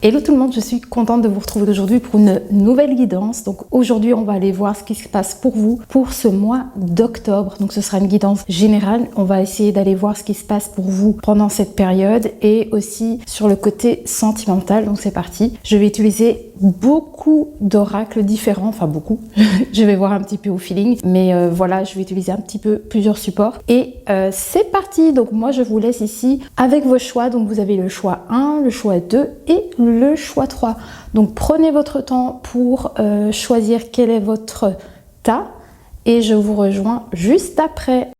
Hello tout le monde, je suis contente de vous retrouver aujourd'hui pour une nouvelle guidance. Donc aujourd'hui, on va aller voir ce qui se passe pour vous pour ce mois d'octobre. Donc ce sera une guidance générale. On va essayer d'aller voir ce qui se passe pour vous pendant cette période et aussi sur le côté sentimental. Donc c'est parti. Je vais utiliser beaucoup d'oracles différents, enfin beaucoup. Je vais voir un petit peu au feeling, mais voilà, je vais utiliser un petit peu plusieurs supports. Et c'est parti. Donc moi, je vous laisse ici avec vos choix. Donc vous avez le choix 1, le choix 2 et le choix 3. Donc prenez votre temps pour choisir quel est votre tas et je vous rejoins juste après.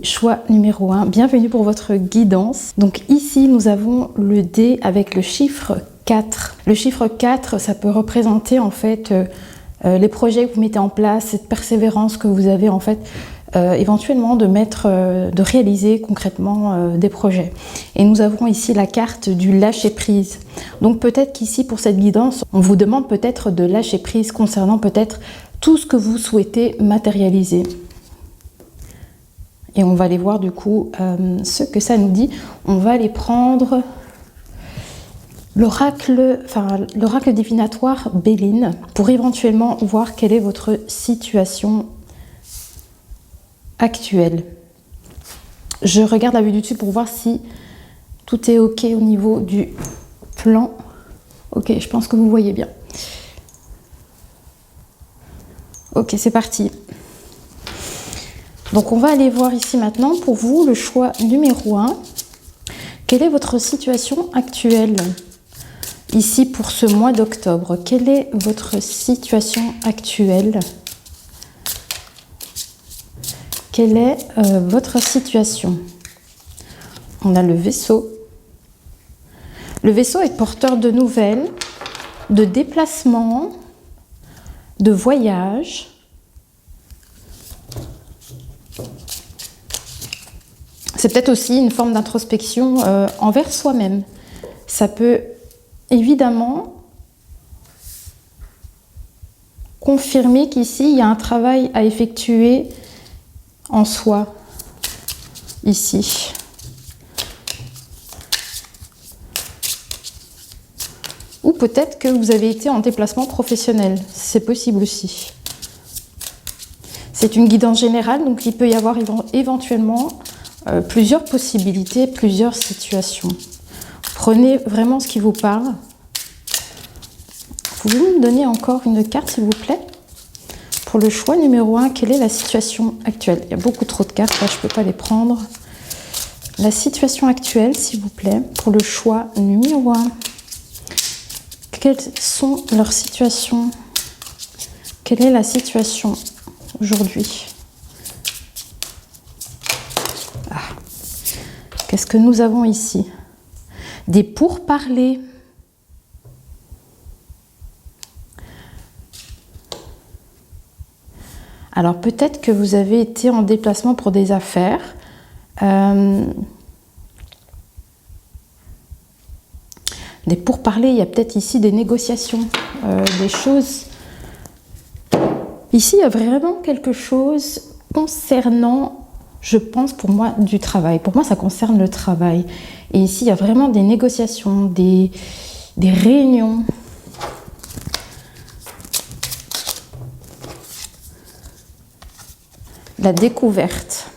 Choix numéro 1, bienvenue pour votre guidance. Donc ici, nous avons le dé avec le chiffre 4. Le chiffre 4, ça peut représenter en fait les projets que vous mettez en place, cette persévérance que vous avez en fait éventuellement de réaliser concrètement des projets. Et nous avons ici la carte du lâcher prise. Donc peut-être qu'ici pour cette guidance, on vous demande peut-être de lâcher prise concernant peut-être tout ce que vous souhaitez matérialiser. Et on va aller voir du coup ce que ça nous dit. On va aller prendre l'oracle divinatoire Béline pour éventuellement voir quelle est votre situation actuelle. Je regarde la vue du dessus pour voir si tout est ok au niveau du plan. Ok, je pense que vous voyez bien. Ok, c'est parti. Donc on va aller voir ici maintenant pour vous le choix numéro 1. Quelle est votre situation actuelle ici pour ce mois d'octobre? Quelle est votre situation actuelle? Quelle est votre situation? On a le vaisseau. Le vaisseau est porteur de nouvelles, de déplacements, de voyages. C'est peut-être aussi une forme d'introspection envers soi-même. Ça peut évidemment confirmer qu'ici, il y a un travail à effectuer en soi, ici. Ou peut-être que vous avez été en déplacement professionnel. C'est possible aussi. C'est une guidance générale, donc il peut y avoir éventuellement plusieurs possibilités, plusieurs situations. Prenez vraiment ce qui vous parle. Pouvez-vous me donner encore une carte, s'il vous plaît? Pour le choix numéro 1, quelle est la situation actuelle? Il y a beaucoup trop de cartes, là, je ne peux pas les prendre. La situation actuelle, s'il vous plaît, pour le choix numéro 1. Quelles sont leurs situations? Quelle est la situation aujourd'hui? Qu'est-ce que nous avons ici? Des pourparlers. Alors peut-être que vous avez été en déplacement pour des affaires. Des pourparlers, il y a peut-être ici des négociations, des choses. Ici, il y a vraiment quelque chose concernant, je pense pour moi, du travail. Pour moi, ça concerne le travail. Et ici, il y a vraiment des négociations, des réunions. La découverte.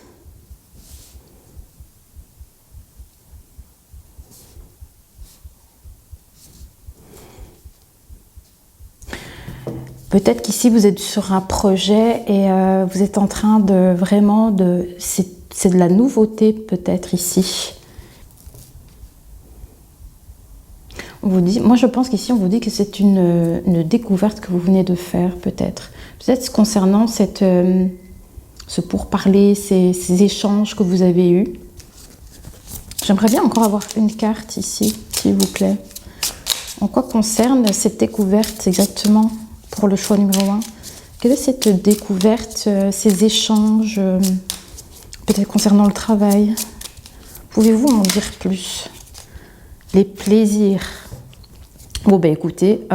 Peut-être qu'ici, vous êtes sur un projet et vous êtes en train de vraiment c'est de la nouveauté peut-être ici. On vous dit, moi je pense qu'ici on vous dit que c'est une découverte que vous venez de faire peut-être. Peut-être concernant ce pourparler, ces échanges que vous avez eus. J'aimerais bien encore avoir une carte ici, s'il vous plaît. En quoi concerne cette découverte exactement pour le choix numéro 1? Quelle est cette découverte, ces échanges, peut-être concernant le travail? Pouvez-vous m'en dire plus? Les plaisirs. Bon ben écoutez,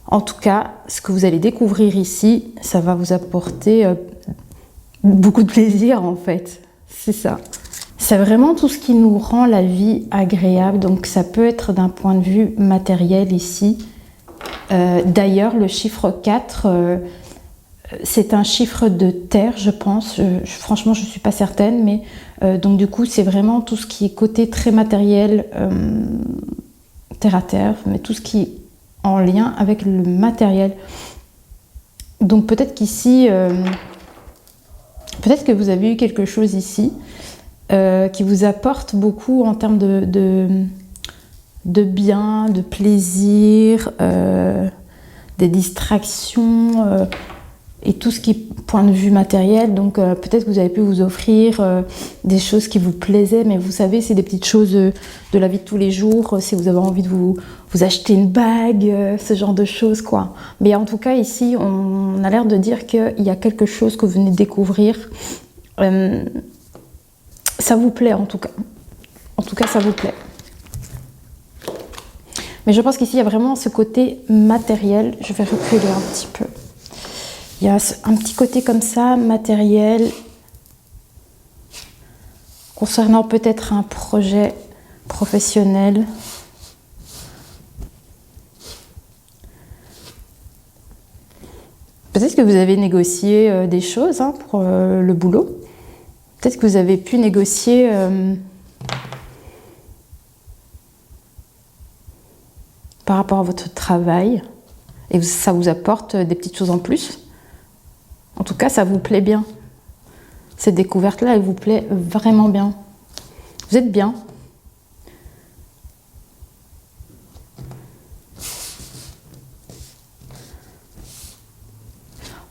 en tout cas, ce que vous allez découvrir ici, ça va vous apporter beaucoup de plaisir en fait, c'est ça. C'est vraiment tout ce qui nous rend la vie agréable, donc ça peut être d'un point de vue matériel ici. D'ailleurs, le chiffre 4, c'est un chiffre de terre, je pense. Franchement, je ne suis pas certaine, mais donc du coup, c'est vraiment tout ce qui est côté très matériel, terre à terre, mais tout ce qui est en lien avec le matériel. Donc peut-être qu'ici, peut-être que vous avez eu quelque chose ici qui vous apporte beaucoup en termes de bien, de plaisir, des distractions et tout ce qui est point de vue matériel. Donc peut-être que vous avez pu vous offrir des choses qui vous plaisaient, mais vous savez, c'est des petites choses de la vie de tous les jours. Si vous avez envie de vous acheter une bague, ce genre de choses, quoi. Mais en tout cas, ici, on a l'air de dire qu'il y a quelque chose que vous venez de découvrir. Ça vous plaît, en tout cas. En tout cas, ça vous plaît. Mais je pense qu'ici, il y a vraiment ce côté matériel. Je vais reculer un petit peu. Il y a un petit côté comme ça, matériel, concernant peut-être un projet professionnel. Peut-être que vous avez négocié des choses pour le boulot. Peut-être que vous avez pu négocier par rapport à votre travail et ça vous apporte des petites choses en plus. En tout cas, ça vous plaît bien. Cette découverte-là, elle vous plaît vraiment bien. Vous êtes bien.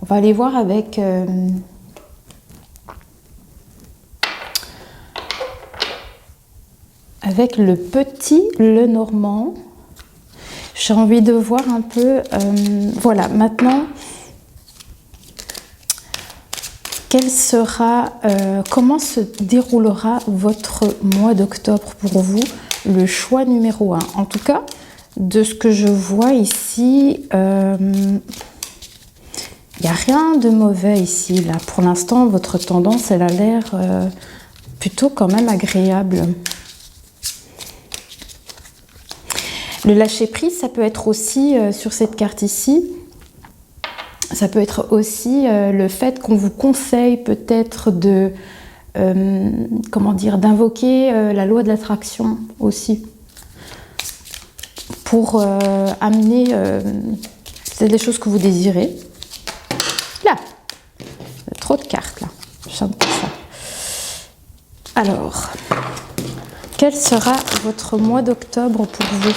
On va aller voir avec le petit Lenormand. J'ai envie de voir un peu, voilà, maintenant, comment se déroulera votre mois d'octobre pour vous, le choix numéro 1. En tout cas, de ce que je vois ici, il n'y a rien de mauvais ici. Là. Pour l'instant, votre tendance, elle a l'air plutôt quand même agréable. Le lâcher-prise, ça peut être aussi, sur cette carte ici, ça peut être aussi le fait qu'on vous conseille peut-être de, d'invoquer la loi de l'attraction aussi, pour amener les choses que vous désirez. Là, trop de cartes là, j'aime pas ça. Alors, quel sera votre mois d'octobre pour vous ?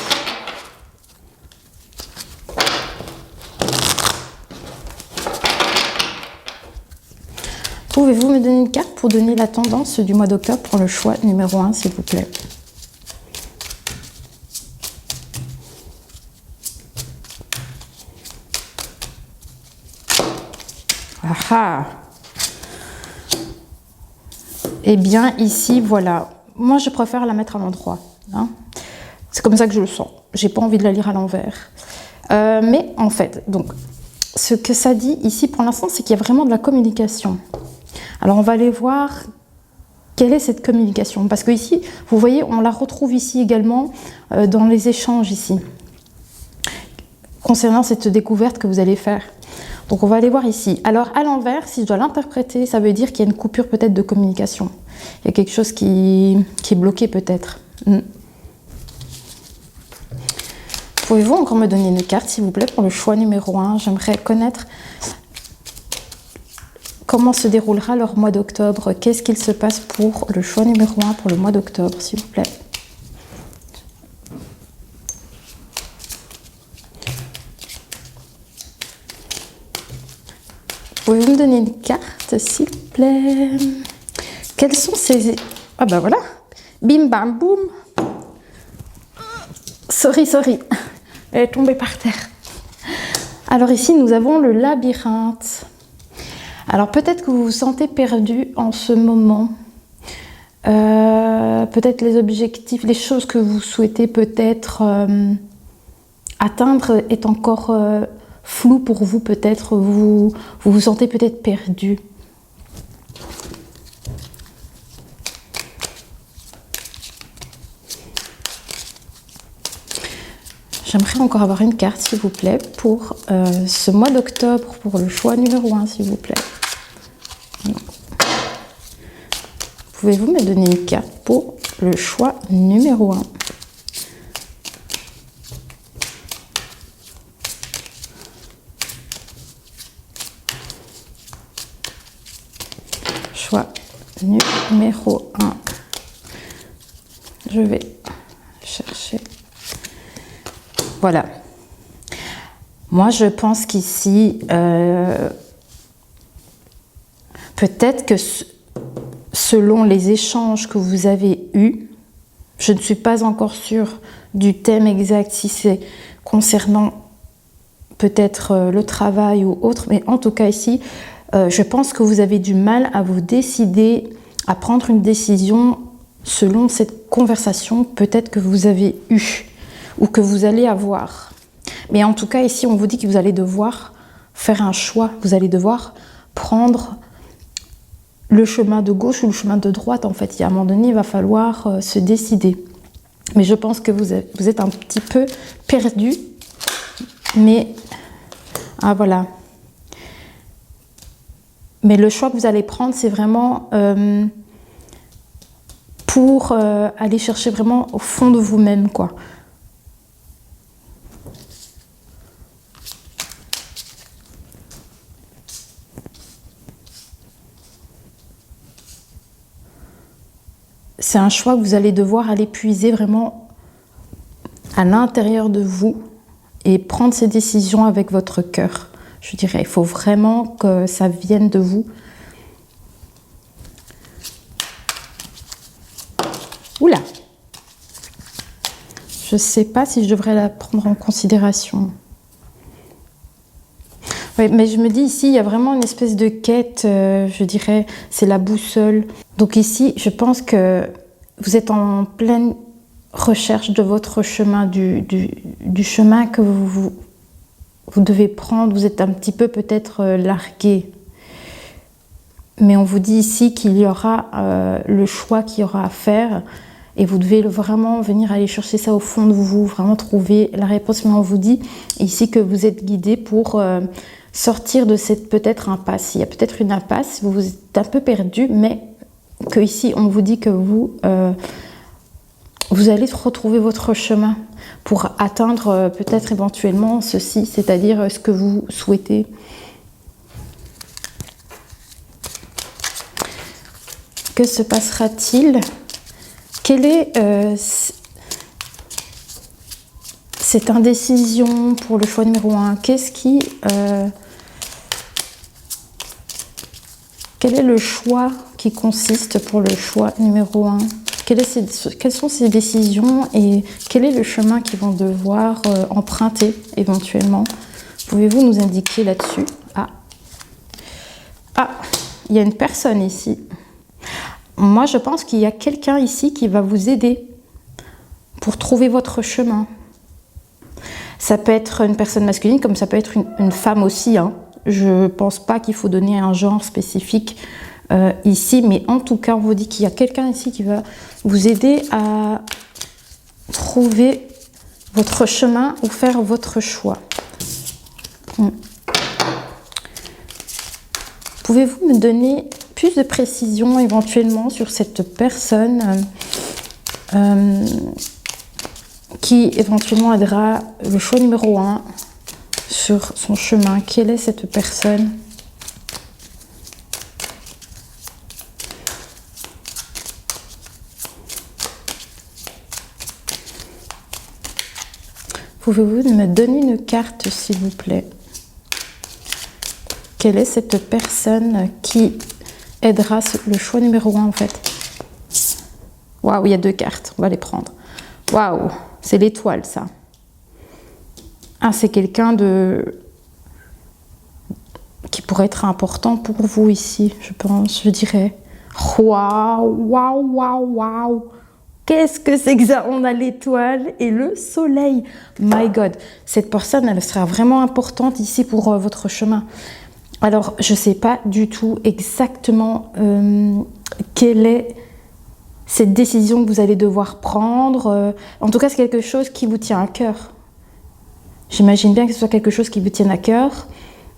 Pouvez-vous me donner une carte pour donner la tendance du mois d'octobre pour le choix numéro 1, s'il vous plaît? Ah ah! Eh bien, ici, voilà. Moi, je préfère la mettre à l'endroit. Hein. C'est comme ça que je le sens. J'ai pas envie de la lire à l'envers. Mais en fait, donc, ce que ça dit ici pour l'instant, c'est qu'il y a vraiment de la communication. Alors, on va aller voir quelle est cette communication. Parce que ici, vous voyez, on la retrouve ici également dans les échanges ici. Concernant cette découverte que vous allez faire. Donc, on va aller voir ici. Alors, à l'envers, si je dois l'interpréter, ça veut dire qu'il y a une coupure peut-être de communication. Il y a quelque chose qui est bloqué peut-être. Pouvez-vous encore me donner une carte, s'il vous plaît, pour le choix numéro 1? J'aimerais connaître comment se déroulera leur mois d'octobre. Qu'est-ce qu'il se passe pour le choix numéro 1 pour le mois d'octobre, s'il vous plaît? Pouvez-vous me donner une carte, s'il vous plaît? Quels sont ces... Ah bah voilà. Bim, bam, boum. Sorry. Elle est tombée par terre. Alors ici, nous avons le labyrinthe. Alors peut-être que vous vous sentez perdu en ce moment. Peut-être les objectifs, les choses que vous souhaitez peut-être atteindre est encore flou pour vous. Peut-être vous vous sentez peut-être perdu. j'aimerais encore avoir une carte, s'il vous plaît, pour ce mois d'octobre, pour le choix numéro 1, s'il vous plaît. Pouvez-vous me donner une carte pour le choix numéro 1? Choix numéro 1. Je vais chercher. Voilà. Moi, je pense qu'ici, peut-être que selon les échanges que vous avez eus, je ne suis pas encore sûre du thème exact, si c'est concernant peut-être le travail ou autre, mais en tout cas ici, je pense que vous avez du mal à vous décider, à prendre une décision selon cette conversation peut-être que vous avez eue ou que vous allez avoir. Mais en tout cas ici, on vous dit que vous allez devoir faire un choix, vous allez devoir prendre le chemin de gauche ou le chemin de droite. En fait, à un moment donné, il va falloir se décider. Mais je pense que vous êtes un petit peu perdu. Mais, ah voilà. Mais le choix que vous allez prendre, c'est vraiment pour aller chercher vraiment au fond de vous-même, quoi. C'est un choix que vous allez devoir aller puiser vraiment à l'intérieur de vous et prendre ces décisions avec votre cœur. Je dirais, il faut vraiment que ça vienne de vous. Oula! Je ne sais pas si je devrais la prendre en considération. Oui, mais je me dis ici, il y a vraiment une espèce de quête, je dirais, c'est la boussole. Donc ici, je pense que vous êtes en pleine recherche de votre chemin, du chemin que vous devez prendre. Vous êtes un petit peu peut-être largué. Mais on vous dit ici qu'il y aura le choix qu'il y aura à faire. Et vous devez vraiment venir aller chercher ça au fond de vous, vraiment trouver la réponse. Mais on vous dit ici que vous êtes guidé pour sortir de cette peut-être impasse. Il y a peut-être une impasse, vous êtes un peu perdu, mais que ici on vous dit que vous allez retrouver votre chemin pour atteindre peut-être éventuellement ceci, c'est-à-dire ce que vous souhaitez. Que se passera-t-il? Quelle est cette indécision pour le choix numéro 1? Qu'est-ce qui... quel est le choix qui consiste pour le choix numéro 1? Quelles sont ces décisions et quel est le chemin qu'ils vont devoir emprunter éventuellement? Pouvez-vous nous indiquer là-dessus? Ah, il y a une personne ici. Moi, je pense qu'il y a quelqu'un ici qui va vous aider pour trouver votre chemin. Ça peut être une personne masculine, comme ça peut être une femme aussi, hein. Je ne pense pas qu'il faut donner un genre spécifique ici, mais en tout cas, on vous dit qu'il y a quelqu'un ici qui va vous aider à trouver votre chemin ou faire votre choix. Pouvez-vous me donner plus de précision éventuellement sur cette personne qui éventuellement aidera le choix numéro 1 sur son chemin? Quelle est cette personne? Pouvez-vous me donner une carte, s'il vous plaît? Quelle est cette personne qui aidera le choix numéro 1 en fait? Waouh, il y a 2 cartes, on va les prendre. Waouh, c'est l'étoile ça. Ah, c'est quelqu'un qui pourrait être important pour vous ici, je pense, je dirais. Waouh, waouh, waouh, waouh. Qu'est-ce que c'est que ça? On a l'étoile et le soleil. My God, cette personne, elle sera vraiment importante ici pour votre chemin. Alors, je ne sais pas du tout exactement quelle est cette décision que vous allez devoir prendre. En tout cas, c'est quelque chose qui vous tient à cœur. J'imagine bien que ce soit quelque chose qui vous tienne à cœur,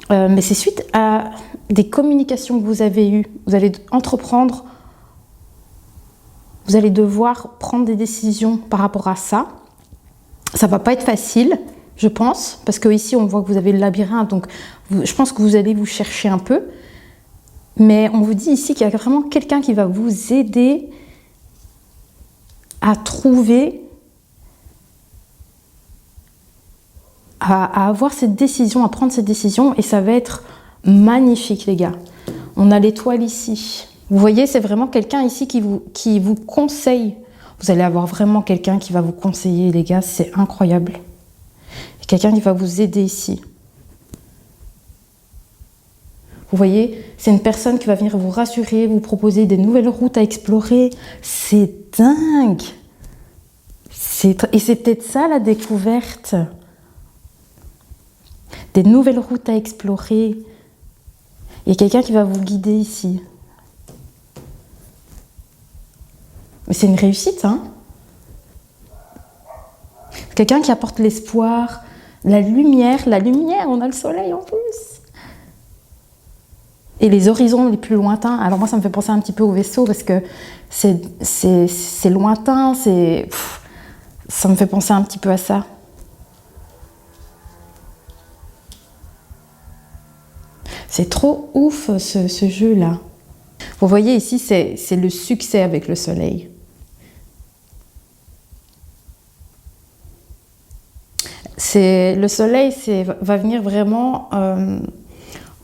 mais c'est suite à des communications que vous avez eues. Vous allez entreprendre, vous allez devoir prendre des décisions par rapport à ça. Ça ne va pas être facile, je pense, parce qu'ici, on voit que vous avez le labyrinthe, donc je pense que vous allez vous chercher un peu. Mais on vous dit ici qu'il y a vraiment quelqu'un qui va vous aider à trouver, à avoir cette décision, à prendre cette décision, et ça va être magnifique, les gars. On a l'étoile ici. Vous voyez, c'est vraiment quelqu'un ici qui vous conseille. Vous allez avoir vraiment quelqu'un qui va vous conseiller, les gars, c'est incroyable. Quelqu'un qui va vous aider ici. Vous voyez, c'est une personne qui va venir vous rassurer, vous proposer des nouvelles routes à explorer. C'est dingue. Et c'est peut-être ça la découverte. Des nouvelles routes à explorer. Il y a quelqu'un qui va vous guider ici. Mais c'est une réussite, hein? Quelqu'un qui apporte l'espoir, la lumière, on a le soleil en plus. Et les horizons les plus lointains. Alors moi, ça me fait penser un petit peu au vaisseau parce que c'est lointain, ça me fait penser un petit peu à ça. C'est trop ouf ce jeu-là. Vous voyez ici, c'est le succès avec le soleil. Le soleil va venir vraiment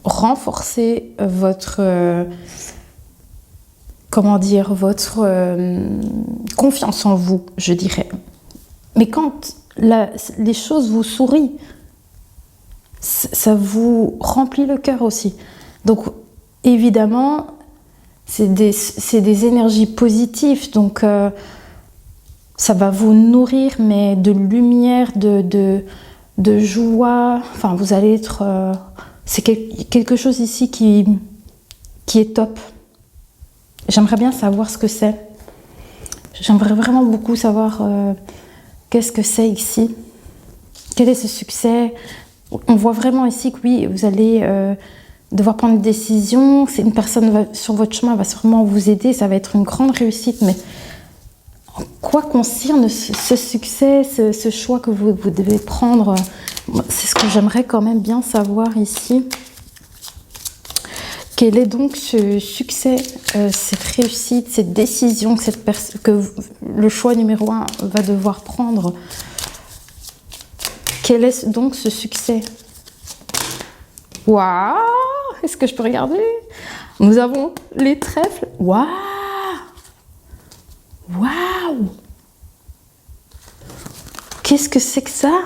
renforcer votre confiance en vous, je dirais. Mais quand les choses vous sourient, ça vous remplit le cœur aussi. Donc évidemment, c'est des énergies positives, donc ça va vous nourrir, mais de lumière, de joie. Enfin, vous allez être... c'est quelque chose ici qui est top. J'aimerais bien savoir ce que c'est. J'aimerais vraiment beaucoup savoir qu'est-ce que c'est ici. Quel est ce succès? On voit vraiment ici que oui, vous allez devoir prendre une décision. C'est une personne sur votre chemin va sûrement vous aider. Ça va être une grande réussite, mais en quoi concerne ce succès, ce choix que vous devez prendre? C'est ce que j'aimerais quand même bien savoir ici. Quel est donc ce succès, cette réussite, cette décision que le choix numéro 1 va devoir prendre? Quel est donc ce succès? Waouh! Est-ce que je peux regarder? Nous avons les trèfles. Waouh! Waouh! Qu'est-ce que c'est que ça?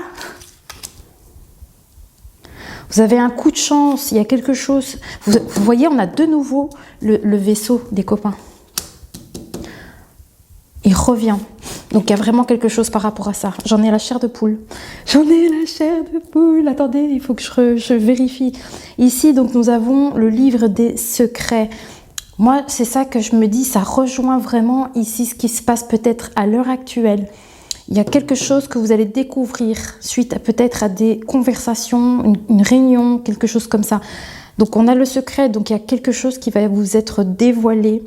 Vous avez un coup de chance, il y a quelque chose. Vous voyez, on a de nouveau le vaisseau des copains. Il revient. Donc il y a vraiment quelque chose par rapport à ça. J'en ai la chair de poule. J'en ai la chair de poule. Attendez, il faut que je vérifie. Ici, donc, nous avons le livre des secrets. Moi, c'est ça que je me dis, ça rejoint vraiment ici ce qui se passe peut-être à l'heure actuelle. Il y a quelque chose que vous allez découvrir suite peut-être à des conversations, une réunion, quelque chose comme ça. Donc on a le secret, donc il y a quelque chose qui va vous être dévoilé.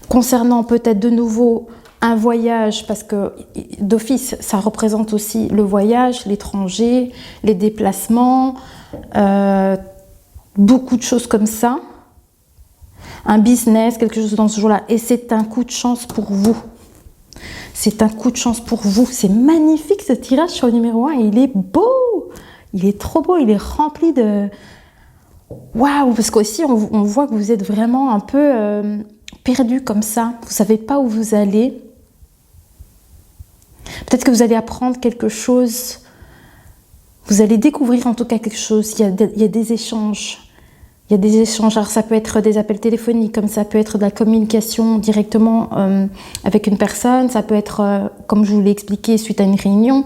Concernant peut-être de nouveau un voyage, parce que d'office, ça représente aussi le voyage, l'étranger, les déplacements, beaucoup de choses comme ça. Un business, quelque chose dans ce genre-là. Et c'est un coup de chance pour vous. C'est un coup de chance pour vous. C'est magnifique ce tirage sur le numéro 1. Il est beau. Il est trop beau. Il est rempli de... Waouh! Parce qu'aussi, on voit que vous êtes vraiment un peu perdu comme ça. Vous ne savez pas où vous allez. Peut-être que vous allez apprendre quelque chose. Vous allez découvrir en tout cas quelque chose. Il y a des échanges. Il y a des échanges, alors ça peut être des appels téléphoniques, comme ça peut être de la communication directement avec une personne, ça peut être, comme je vous l'ai expliqué, suite à une réunion.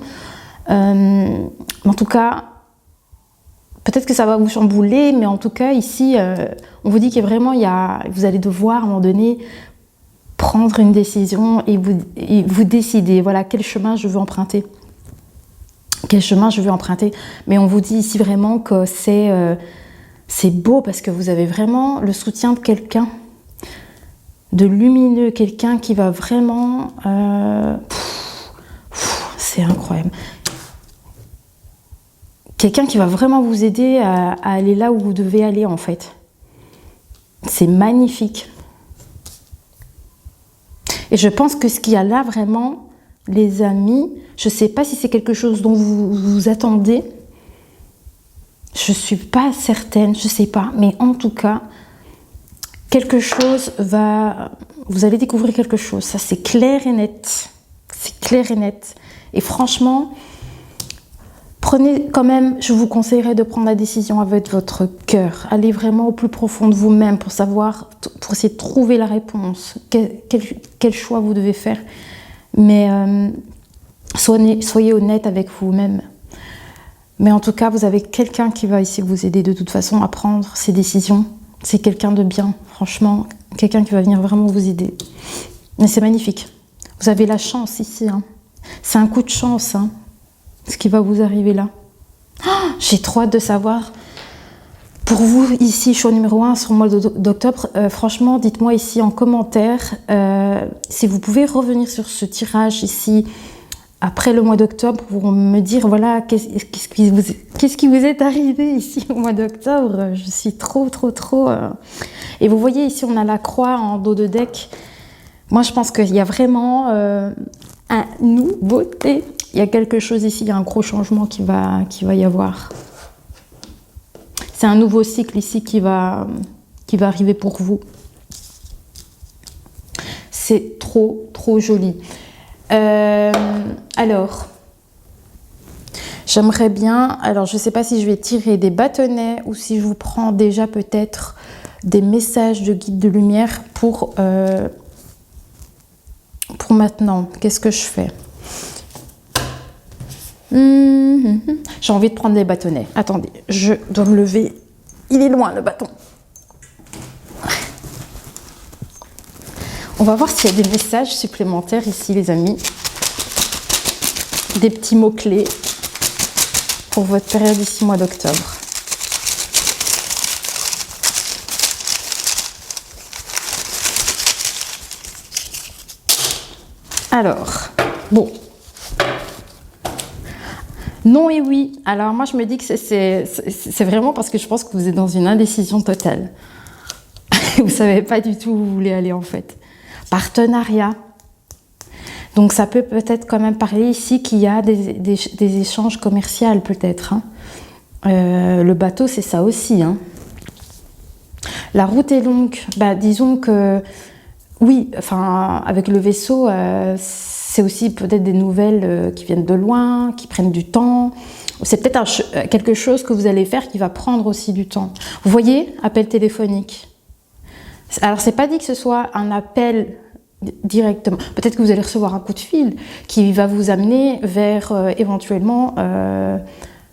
En tout cas, peut-être que ça va vous chambouler, mais en tout cas, ici, on vous dit qu'il y a vraiment, vous allez devoir, à un moment donné, prendre une décision et vous décider, voilà, quel chemin je veux emprunter. quel chemin je vais emprunter. Mais on vous dit ici vraiment que c'est beau parce que vous avez vraiment le soutien de quelqu'un de lumineux, quelqu'un qui va vraiment... c'est incroyable. Quelqu'un qui va vraiment vous aider à aller là où vous devez aller en fait. C'est magnifique. Et je pense que ce qu'il y a là vraiment, les amis, je ne sais pas si c'est quelque chose dont vous vous attendez. Je ne suis pas certaine, je ne sais pas. Mais en tout cas, quelque chose va... Vous allez découvrir quelque chose. Ça, c'est clair et net. C'est clair et net. Et franchement, prenez quand même, je vous conseillerais de prendre la décision avec votre cœur. Allez vraiment au plus profond de vous-même pour savoir, pour essayer de trouver la réponse. Quel choix vous devez faire. Mais soyez honnête avec vous-même. Mais en tout cas, vous avez quelqu'un qui va ici vous aider de toute façon à prendre ces décisions. C'est quelqu'un de bien, franchement. Quelqu'un qui va venir vraiment vous aider. Mais c'est magnifique. Vous avez la chance ici. Hein. C'est un coup de chance, hein, ce qui va vous arriver là. Oh, j'ai trop hâte de savoir. Pour vous, ici, choix numéro 1 sur le mois d'octobre, franchement, dites-moi ici en commentaire si vous pouvez revenir sur ce tirage ici après le mois d'octobre pour me dire, voilà, qu'est-ce qui vous est arrivé ici au mois d'octobre. Je suis trop... Et vous voyez, ici, on a la croix en dos de deck. Moi, je pense qu'il y a vraiment une nouveauté. Il y a quelque chose ici, il y a un gros changement qui va y avoir. C'est un nouveau cycle ici qui va arriver pour vous. C'est trop joli. Alors, j'aimerais bien... Alors, je ne sais pas si je vais tirer des bâtonnets ou si je vous prends déjà peut-être des messages de guide de lumière pour maintenant. Qu'est-ce que je fais? J'ai envie de prendre des bâtonnets. Attendez, je dois me lever. Il est loin, le bâton. On va voir s'il y a des messages supplémentaires ici, les amis. Des petits mots-clés pour votre période ici, mois d'octobre. Alors, bon. Non et oui. Alors moi, je me dis que c'est vraiment parce que je pense que vous êtes dans une indécision totale. Vous ne savez pas du tout où vous voulez aller en fait. Partenariat. Donc ça peut peut-être quand même parler ici qu'il y a des échanges commerciaux peut-être. Hein. Le bateau, c'est ça aussi. Hein. La route est longue. Bah, disons que oui, enfin avec le vaisseau, c'est aussi peut-être des nouvelles qui viennent de loin, qui prennent du temps. C'est peut-être quelque chose que vous allez faire qui va prendre aussi du temps. Vous voyez, appel téléphonique. Alors, c'est pas dit que ce soit un appel directement. Peut-être que vous allez recevoir un coup de fil qui va vous amener vers éventuellement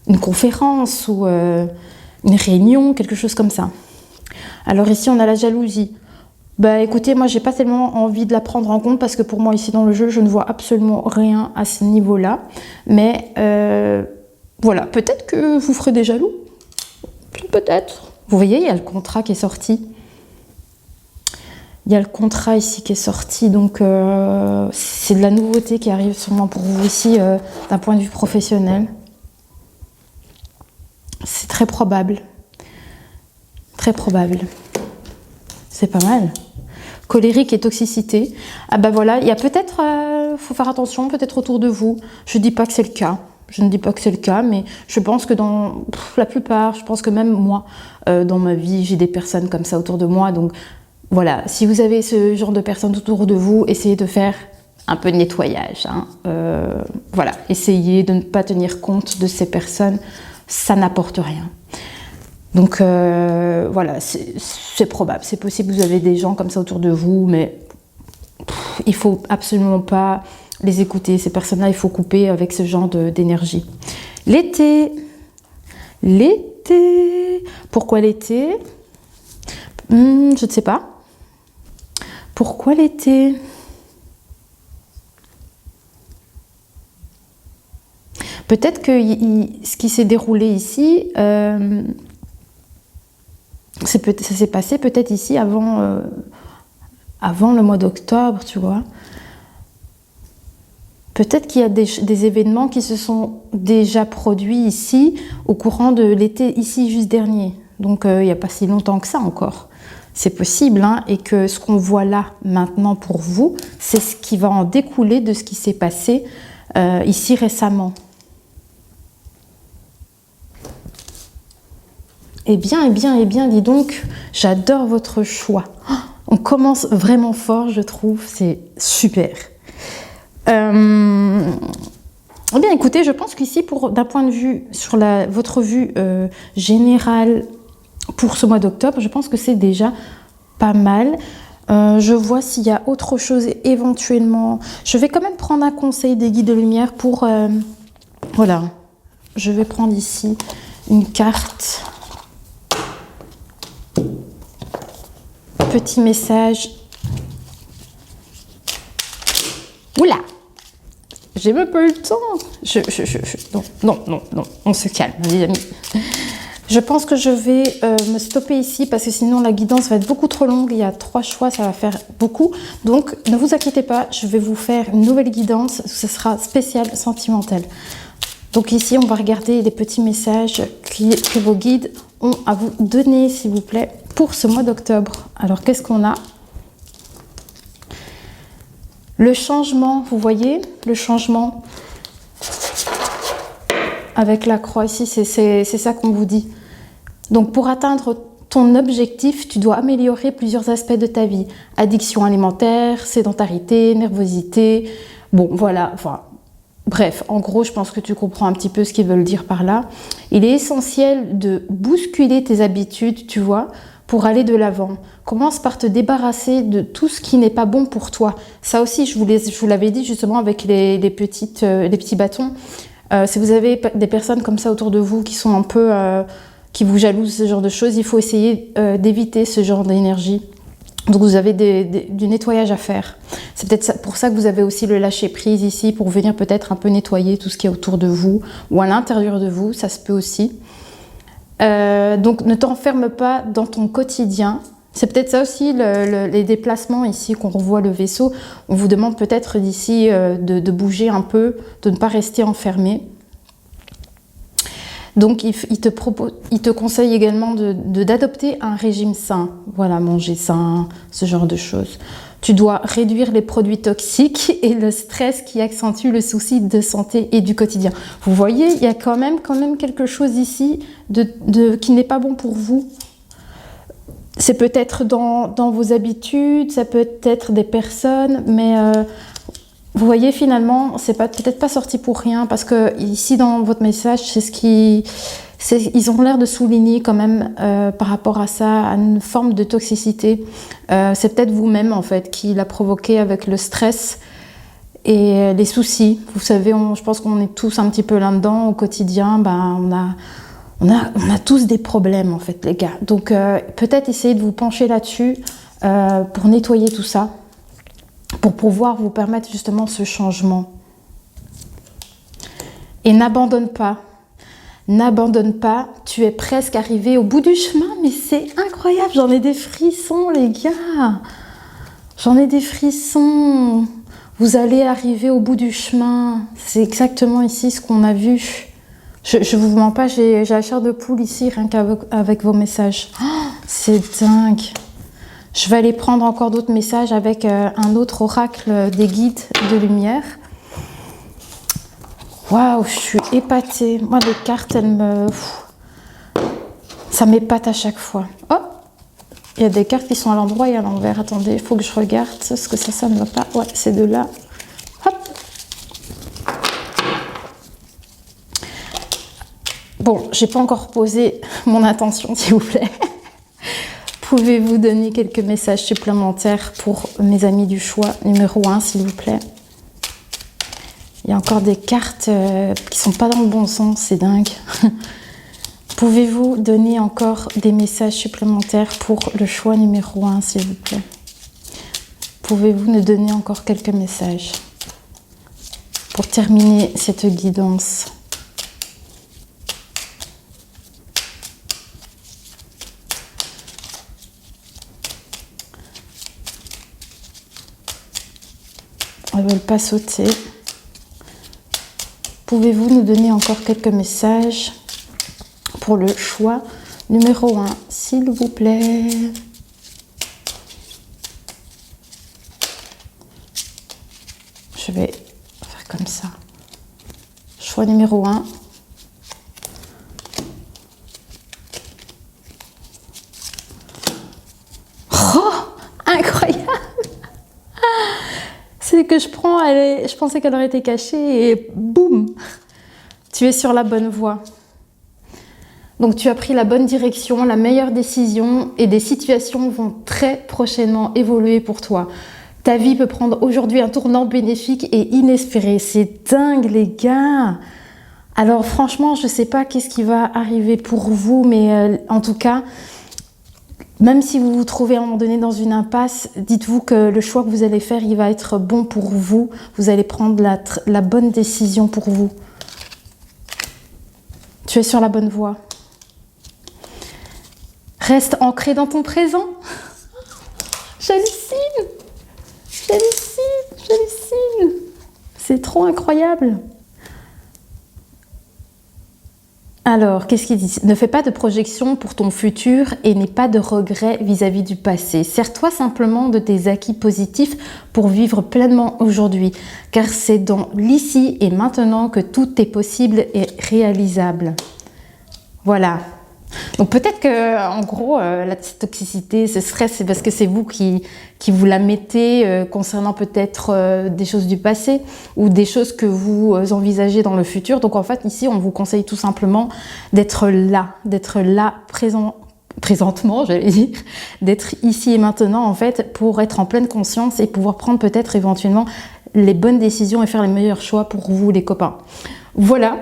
une conférence ou une réunion, quelque chose comme ça. Alors ici, on a la jalousie. Bah écoutez, moi, j'ai pas tellement envie de la prendre en compte parce que pour moi, ici dans le jeu, je ne vois absolument rien à ce niveau-là. Mais voilà, peut-être que vous ferez des jaloux. Peut-être. Vous voyez, il y a le contrat qui est sorti. Il y a le contrat ici qui est sorti, donc c'est de la nouveauté qui arrive sûrement pour vous ici d'un point de vue professionnel. C'est très probable. Très probable. C'est pas mal. Colérique et toxicité. Ah bah voilà, il y a peut-être, faut faire attention, peut-être autour de vous. Je dis pas que c'est le cas. Je ne dis pas que c'est le cas, mais je pense que dans la plupart, je pense que même moi, dans ma vie, j'ai des personnes comme ça autour de moi, donc voilà, si vous avez ce genre de personnes autour de vous, essayez de faire un peu de nettoyage. Hein. Voilà, essayez de ne pas tenir compte de ces personnes, ça n'apporte rien. Donc voilà, c'est probable, c'est possible que vous avez des gens comme ça autour de vous, mais il ne faut absolument pas les écouter. Ces personnes-là, il faut couper avec ce genre d'énergie. L'été. L'été. Pourquoi l'été? Je ne sais pas. Pourquoi l'été? Peut-être que ce qui s'est déroulé ici, ça s'est passé peut-être ici avant le mois d'octobre, tu vois. Peut-être qu'il y a des événements qui se sont déjà produits ici au courant de l'été ici juste dernier. Donc il n'y a pas si longtemps que ça encore. C'est possible, hein, et que ce qu'on voit là maintenant pour vous, c'est ce qui va en découler de ce qui s'est passé ici récemment. Eh bien, dis donc, j'adore votre choix. On commence vraiment fort, je trouve, c'est super. Eh bien, écoutez, je pense qu'ici, d'un point de vue sur votre vue générale pour ce mois d'octobre, je pense que c'est déjà pas mal. Je vois s'il y a autre chose éventuellement. Je vais quand même prendre un conseil des guides de lumière pour... voilà, je vais prendre ici une carte. Petit message. Oula! J'ai même pas eu le temps. Non, on se calme, les amis. Je pense que je vais me stopper ici parce que sinon la guidance va être beaucoup trop longue. Il y a 3 choix, ça va faire beaucoup. Donc, ne vous inquiétez pas, je vais vous faire une nouvelle guidance. Ce sera spécial, sentimental. Donc ici, on va regarder les petits messages que vos guides ont à vous donner, s'il vous plaît, pour ce mois d'octobre. Alors, qu'est-ce qu'on a ? Le changement, vous voyez, le changement avec la croix ici, c'est ça qu'on vous dit. Donc pour atteindre ton objectif, tu dois améliorer plusieurs aspects de ta vie. Addiction alimentaire, sédentarité, nervosité, bon voilà, enfin bref, en gros je pense que tu comprends un petit peu ce qu'ils veulent dire par là. Il est essentiel de bousculer tes habitudes, tu vois, pour aller de l'avant. Commence par te débarrasser de tout ce qui n'est pas bon pour toi. Ça aussi, je vous l'avais dit justement avec les petits bâtons. Si vous avez des personnes comme ça autour de vous qui sont un peu, qui vous jalousent, ce genre de choses, il faut essayer d'éviter ce genre d'énergie. Donc vous avez du nettoyage à faire. C'est peut-être pour ça que vous avez aussi le lâcher prise ici, pour venir peut-être un peu nettoyer tout ce qui est autour de vous ou à l'intérieur de vous, ça se peut aussi. Donc ne t'enferme pas dans ton quotidien. C'est peut-être ça aussi, les déplacements ici, qu'on revoit le vaisseau. On vous demande peut-être d'ici de bouger un peu, de ne pas rester enfermé. Donc il te conseille également d'adopter un régime sain. Voilà, manger sain, ce genre de choses. Tu dois réduire les produits toxiques et le stress qui accentue le souci de santé et du quotidien. Vous voyez, il y a quand même quelque chose ici qui n'est pas bon pour vous. C'est peut-être dans vos habitudes, ça peut être des personnes, mais vous voyez finalement, c'est peut-être pas sorti pour rien, parce que ici dans votre message, ils ont l'air de souligner quand même par rapport à ça, à une forme de toxicité. C'est peut-être vous-même en fait qui l'a provoqué avec le stress et les soucis. Vous savez, je pense qu'on est tous un petit peu là-dedans au quotidien. On a tous des problèmes en fait, les gars. Donc peut-être essayer de vous pencher là-dessus pour nettoyer tout ça, pour pouvoir vous permettre justement ce changement. Et n'abandonne pas. N'abandonne pas, tu es presque arrivé au bout du chemin, mais c'est incroyable, j'en ai des frissons les gars. J'en ai des frissons. Vous allez arriver au bout du chemin. C'est exactement ici ce qu'on a vu. Je vous mens pas, j'ai la chair de poule ici, rien qu'avec vos messages. Oh, c'est dingue. Je vais aller prendre encore d'autres messages avec un autre oracle des guides de lumière. Waouh, je suis épatée. Moi, les cartes, ça m'épate à chaque fois. Oh, il y a des cartes qui sont à l'endroit et à l'envers. Attendez, il faut que je regarde parce que ça ne va pas. Ouais, c'est de là. Hop. Bon, j'ai pas encore posé mon intention, s'il vous plaît. Pouvez-vous donner quelques messages supplémentaires pour mes amis du choix numéro 1, s'il vous plaît? Il y a encore des cartes qui sont pas dans le bon sens, c'est dingue. Pouvez-vous donner encore des messages supplémentaires pour le choix numéro 1, s'il vous plaît? Pouvez-vous nous donner encore quelques messages pour terminer cette guidance? Elles ne veulent pas sauter. Pouvez-vous nous donner encore quelques messages pour le choix numéro 1, s'il vous plaît? Je vais faire comme ça. Choix numéro 1. Oh, incroyable! C'est que je prends, je pensais qu'elle aurait été cachée et boum! Tu es sur la bonne voie. Donc tu as pris la bonne direction, la meilleure décision et des situations vont très prochainement évoluer pour toi. Ta vie peut prendre aujourd'hui un tournant bénéfique et inespéré. C'est dingue les gars! Alors franchement, je ne sais pas qu'est-ce qui va arriver pour vous, mais en tout cas, même si vous vous trouvez à un moment donné dans une impasse, dites-vous que le choix que vous allez faire, il va être bon pour vous. Vous allez prendre la bonne décision pour vous. Tu es sur la bonne voie. Reste ancré dans ton présent. J'hallucine. J'hallucine. C'est trop incroyable. Alors, qu'est-ce qu'il dit? Ne fais pas de projection pour ton futur et n'aie pas de regrets vis-à-vis du passé. Sers-toi simplement de tes acquis positifs pour vivre pleinement aujourd'hui, car c'est dans l'ici et maintenant que tout est possible et réalisable. Voilà. Donc peut-être que, en gros, la toxicité, ce stress, c'est parce que c'est vous qui vous la mettez concernant peut-être des choses du passé ou des choses que vous envisagez dans le futur. Donc en fait, ici, on vous conseille tout simplement d'être là présentement, j'allais dire, d'être ici et maintenant en fait pour être en pleine conscience et pouvoir prendre peut-être éventuellement les bonnes décisions et faire les meilleurs choix pour vous les copains. Voilà,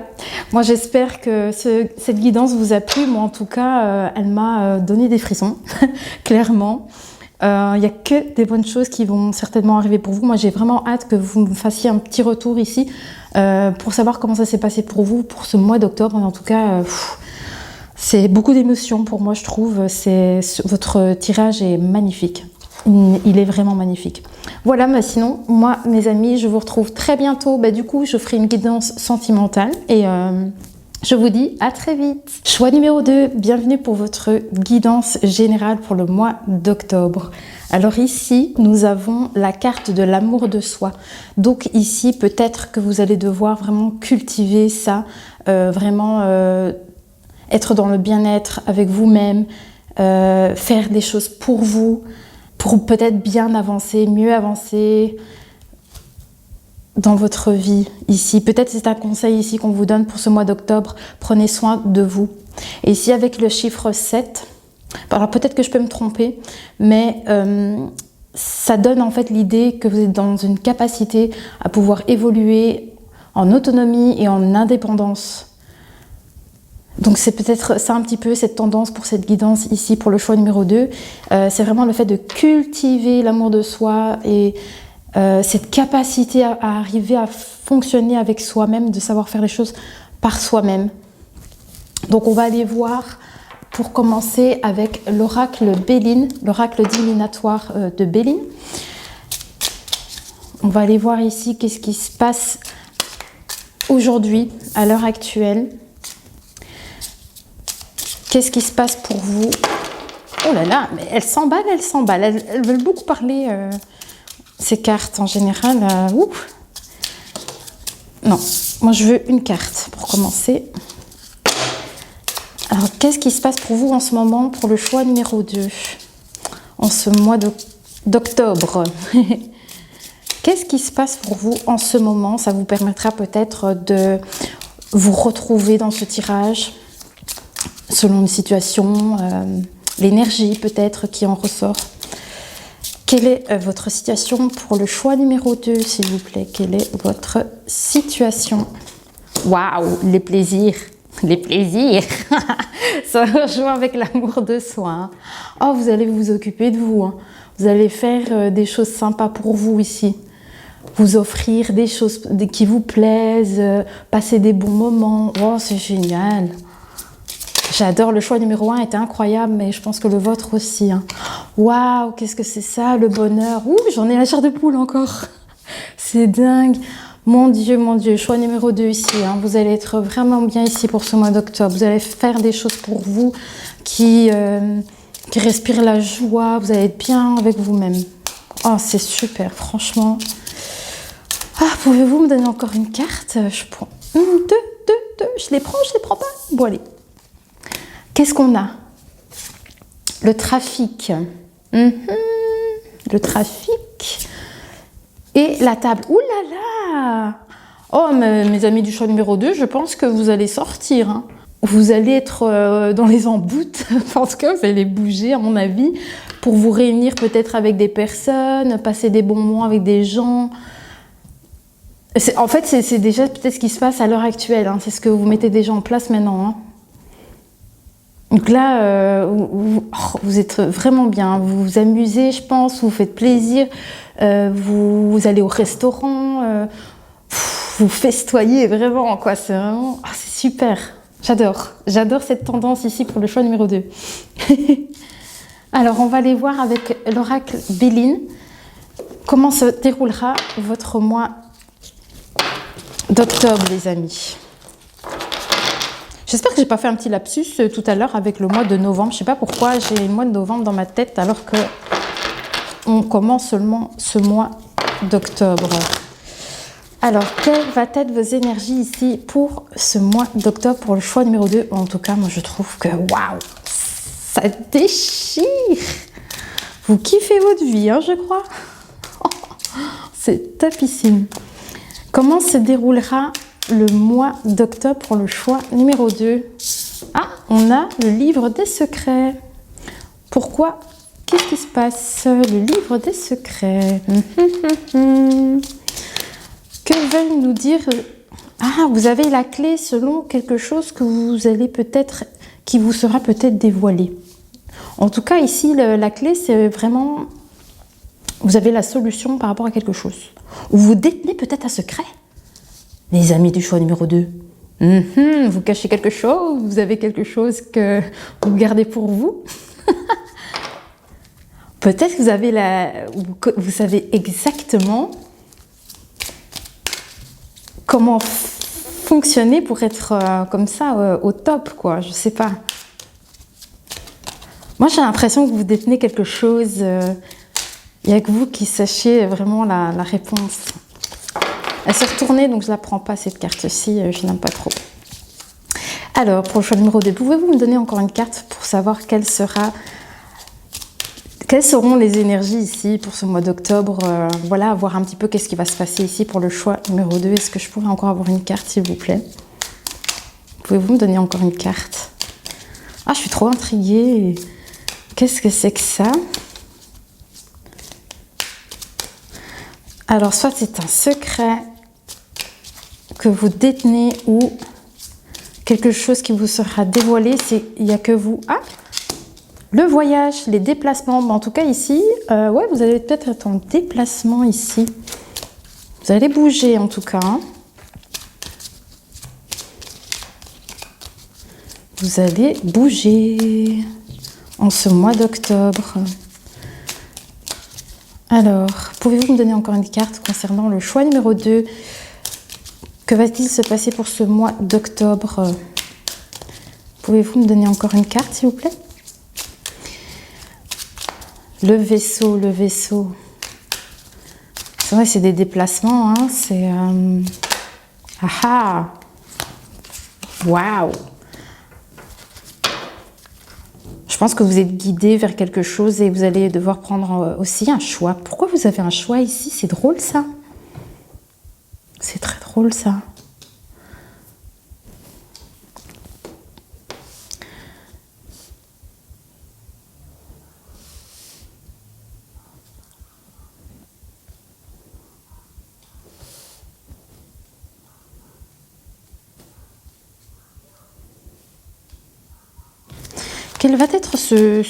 moi j'espère que cette guidance vous a plu. Moi en tout cas, elle m'a donné des frissons, clairement. Il n'y a que des bonnes choses qui vont certainement arriver pour vous. Moi j'ai vraiment hâte que vous me fassiez un petit retour ici pour savoir comment ça s'est passé pour vous pour ce mois d'octobre. En tout cas, c'est beaucoup d'émotions pour moi je trouve. Votre tirage est magnifique. Il est vraiment magnifique. Voilà, mais sinon, moi, mes amis, je vous retrouve très bientôt. Du coup, je ferai une guidance sentimentale et je vous dis à très vite. Choix numéro 2, bienvenue pour votre guidance générale pour le mois d'octobre. Alors ici, nous avons la carte de l'amour de soi. Donc ici, peut-être que vous allez devoir vraiment cultiver ça, vraiment être dans le bien-être avec vous-même, faire des choses pour vous, pour peut-être bien avancer, mieux avancer dans votre vie ici. Peut-être c'est un conseil ici qu'on vous donne pour ce mois d'octobre. Prenez soin de vous. Et ici avec le chiffre 7, alors peut-être que je peux me tromper, mais ça donne en fait l'idée que vous êtes dans une capacité à pouvoir évoluer en autonomie et en indépendance. Donc c'est peut-être ça un petit peu cette tendance pour cette guidance ici pour le choix numéro 2. C'est vraiment le fait de cultiver l'amour de soi et cette capacité à arriver à fonctionner avec soi-même, de savoir faire les choses par soi-même. Donc on va aller voir pour commencer avec l'oracle Béline, l'oracle divinatoire de Béline. On va aller voir ici qu'est-ce qui se passe aujourd'hui, à l'heure actuelle. Qu'est-ce qui se passe pour vous? Oh là là, mais elles s'emballent. Elles veulent beaucoup parler, ces cartes en général. Non, moi je veux une carte pour commencer. Alors, qu'est-ce qui se passe pour vous en ce moment pour le choix numéro 2? En ce mois d'octobre. Qu'est-ce qui se passe pour vous en ce moment? Ça vous permettra peut-être de vous retrouver dans ce tirage. Selon les situations, l'énergie peut-être qui en ressort. Quelle est votre situation pour le choix numéro 2, s'il vous plaît? Quelle est votre situation? Waouh, les plaisirs. Ça rejoint avec l'amour de soi. Hein. Oh, vous allez vous occuper de vous. Hein. Vous allez faire des choses sympas pour vous ici. Vous offrir des choses qui vous plaisent, passer des bons moments. Oh, c'est génial. J'adore, le choix numéro 1 était incroyable, mais je pense que le vôtre aussi. Hein. Waouh, qu'est-ce que c'est ça, le bonheur. Ouh, j'en ai la chair de poule encore. C'est dingue. Mon Dieu, choix numéro 2 ici. Hein. Vous allez être vraiment bien ici pour ce mois d'octobre. Vous allez faire des choses pour vous qui respirent la joie. Vous allez être bien avec vous-même. Oh, c'est super, franchement. Ah, pouvez-vous me donner encore une carte? Je prends deux. Je les prends pas. Bon, allez. Qu'est-ce qu'on a? Le trafic. Le trafic. Et la table. Ouh là là! Oh, mes amis du choix numéro 2, je pense que vous allez sortir. Hein. Vous allez être dans les emboutes. En tout cas, vous allez bouger, à mon avis, pour vous réunir peut-être avec des personnes, passer des bons moments avec des gens. En fait, c'est déjà peut-être ce qui se passe à l'heure actuelle. Hein. C'est ce que vous mettez déjà en place maintenant. Hein. Donc là, vous êtes vraiment bien. Vous vous amusez, je pense. Vous faites plaisir. Vous allez au restaurant. Vous festoyez vraiment. Quoi. C'est vraiment... Oh, c'est super. J'adore. J'adore cette tendance ici pour le choix numéro 2. Alors, on va aller voir avec l'oracle Béline comment se déroulera votre mois d'octobre, les amis. J'espère que j'ai pas fait un petit lapsus tout à l'heure avec le mois de novembre. Je sais pas pourquoi j'ai le mois de novembre dans ma tête alors que on commence seulement ce mois d'octobre. Alors, quelles vont être vos énergies ici pour ce mois d'octobre, pour le choix numéro 2? En tout cas, moi je trouve que waouh, ça déchire. Vous kiffez votre vie, hein, je crois. C'est topissime. Comment se déroulera le mois d'octobre pour le choix numéro 2? Ah, on a le livre des secrets. Pourquoi? Qu'est-ce qui se passe? Le livre des secrets. Que veulent nous dire? Ah, vous avez la clé selon quelque chose que vous allez peut-être, qui vous sera peut-être dévoilé. En tout cas, ici, la clé, c'est vraiment... Vous avez la solution par rapport à quelque chose. Ou vous détenez peut-être un secret. Les amis du choix numéro 2. Vous cachez quelque chose, vous avez quelque chose que vous gardez pour vous. Peut-être que vous savez exactement comment fonctionner pour être comme ça au top, quoi. Je sais pas. Moi, j'ai l'impression que vous détenez quelque chose. Il n'y a que vous qui sachiez vraiment la réponse. Elle s'est retournée, donc je ne la prends pas, cette carte-ci. Je n'aime pas trop. Alors, pour le choix numéro 2, pouvez-vous me donner encore une carte pour savoir quelle sera... Quelles seront les énergies ici pour ce mois d'octobre? Voilà, voir un petit peu qu'est-ce qui va se passer ici pour le choix numéro 2. Est-ce que je pourrais encore avoir une carte, s'il vous plaît? Pouvez-vous me donner encore une carte? Ah, je suis trop intriguée. Qu'est-ce que c'est que ça? Alors, soit c'est un secret que vous détenez ou quelque chose qui vous sera dévoilé. Il n'y a que vous. Ah! Le voyage, les déplacements. En tout cas, ici, ouais, vous allez peut-être être en déplacement ici. Vous allez bouger, en tout cas. Hein. Vous allez bouger en ce mois d'octobre. Alors, pouvez-vous me donner encore une carte concernant le choix numéro 2? Que va-t-il se passer pour ce mois d'octobre? Pouvez-vous me donner encore une carte, s'il vous plaît? Le vaisseau, le vaisseau. C'est vrai, c'est des déplacements, hein. C'est... Ah ah! Waouh! Je pense que vous êtes guidé vers quelque chose et vous allez devoir prendre aussi un choix. Pourquoi vous avez un choix ici? C'est drôle, ça. C'est très drôle, ça. Quel va être ce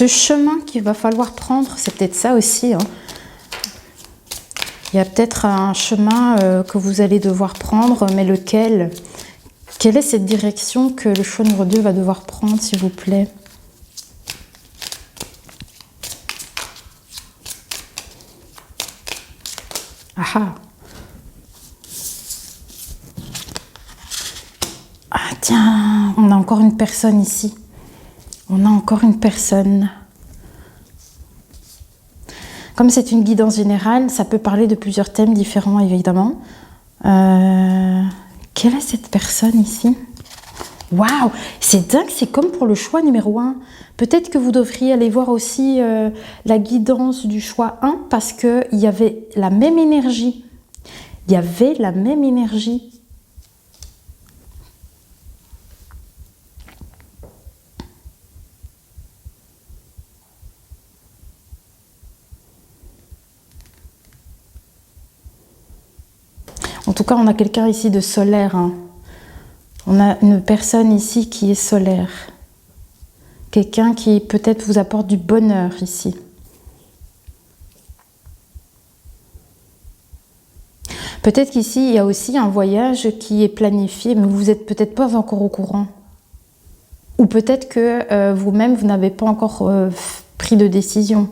chemin qu'il va falloir prendre? C'est peut-être ça aussi. Hein. Il y a peut-être un chemin que vous allez devoir prendre, mais lequel? Quelle est cette direction que le choix numéro 2 va devoir prendre, s'il vous plaît? Ah ah. Ah tiens, on a encore une personne ici. On a encore une personne. Comme c'est une guidance générale, ça peut parler de plusieurs thèmes différents, évidemment. Quelle est cette personne ici? Waouh, c'est dingue, c'est comme pour le choix numéro 1. Peut-être que vous devriez aller voir aussi la guidance du choix 1 parce qu'il y avait la même énergie. Il y avait la même énergie. En tout cas, on a quelqu'un ici de solaire. Hein. On a une personne ici qui est solaire. Quelqu'un qui peut-être vous apporte du bonheur ici. Peut-être qu'ici, il y a aussi un voyage qui est planifié, mais vous n'êtes peut-être pas encore au courant. Ou peut-être que vous-même, vous n'avez pas encore pris de décision.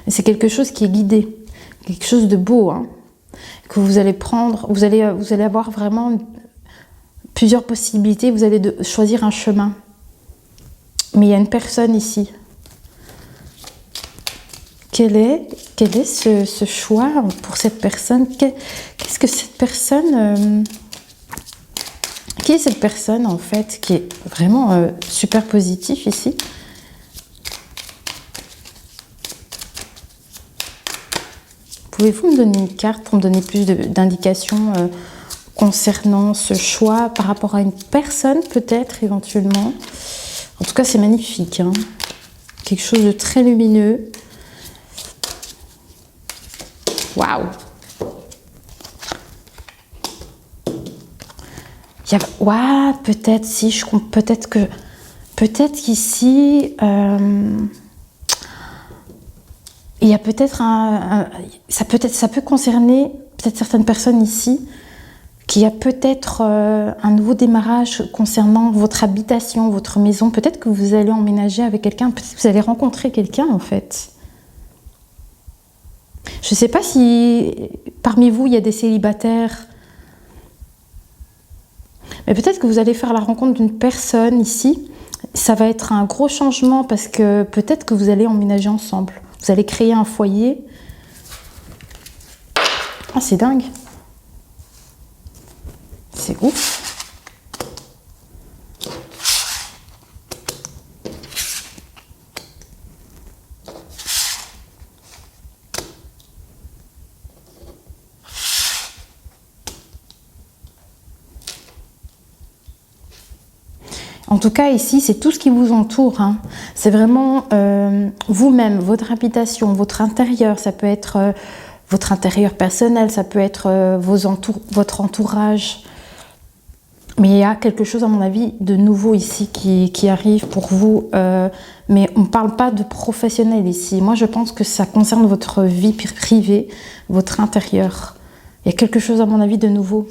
C'est quelque chose qui est guidé. Quelque chose de beau, hein, que vous allez prendre, vous allez avoir vraiment plusieurs possibilités, vous allez choisir un chemin. Mais il y a une personne ici. Quel est ce choix pour cette personne? Qu'est-ce que cette personne... qui est cette personne en fait, qui est vraiment super positif ici? Pouvez-vous me donner une carte pour me donner plus d'indications concernant ce choix par rapport à une personne peut-être éventuellement? En tout cas, c'est magnifique. Hein, quelque chose de très lumineux. Waouh! Waouh, peut-être si je peut-être qu'ici il y a peut-être ça peut concerner peut-être certaines personnes ici qui a peut-être un nouveau démarrage concernant votre habitation, votre maison. Peut-être que vous allez emménager avec quelqu'un, peut-être que vous allez rencontrer quelqu'un en fait. Je ne sais pas si parmi vous il y a des célibataires, mais peut-être que vous allez faire la rencontre d'une personne ici. Ça va être un gros changement parce que peut-être que vous allez emménager ensemble. Vous allez créer un foyer. Ah, c'est dingue. C'est ouf. En tout cas, ici, c'est tout ce qui vous entoure. Hein. C'est vraiment vous-même, votre habitation, votre intérieur. Ça peut être votre intérieur personnel, ça peut être votre entourage. Mais il y a quelque chose, à mon avis, de nouveau ici qui arrive pour vous. Mais on ne parle pas de professionnel ici. Moi, je pense que ça concerne votre vie privée, votre intérieur. Il y a quelque chose, à mon avis, de nouveau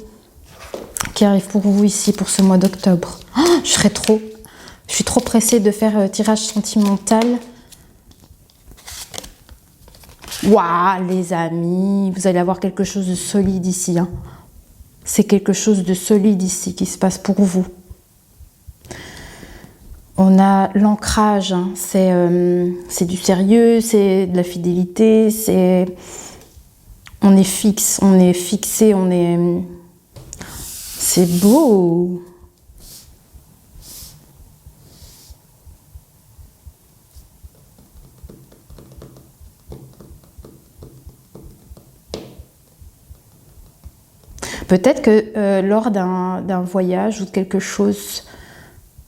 qui arrive pour vous ici, pour ce mois d'octobre. Oh, je suis trop pressée de faire tirage sentimental. Waouh, les amis, vous allez avoir quelque chose de solide ici. Hein. C'est quelque chose de solide ici qui se passe pour vous. On a l'ancrage, hein. C'est du sérieux, c'est de la fidélité, on est fixe, on est fixé, c'est beau. Peut-être que lors d'un voyage ou de quelque chose,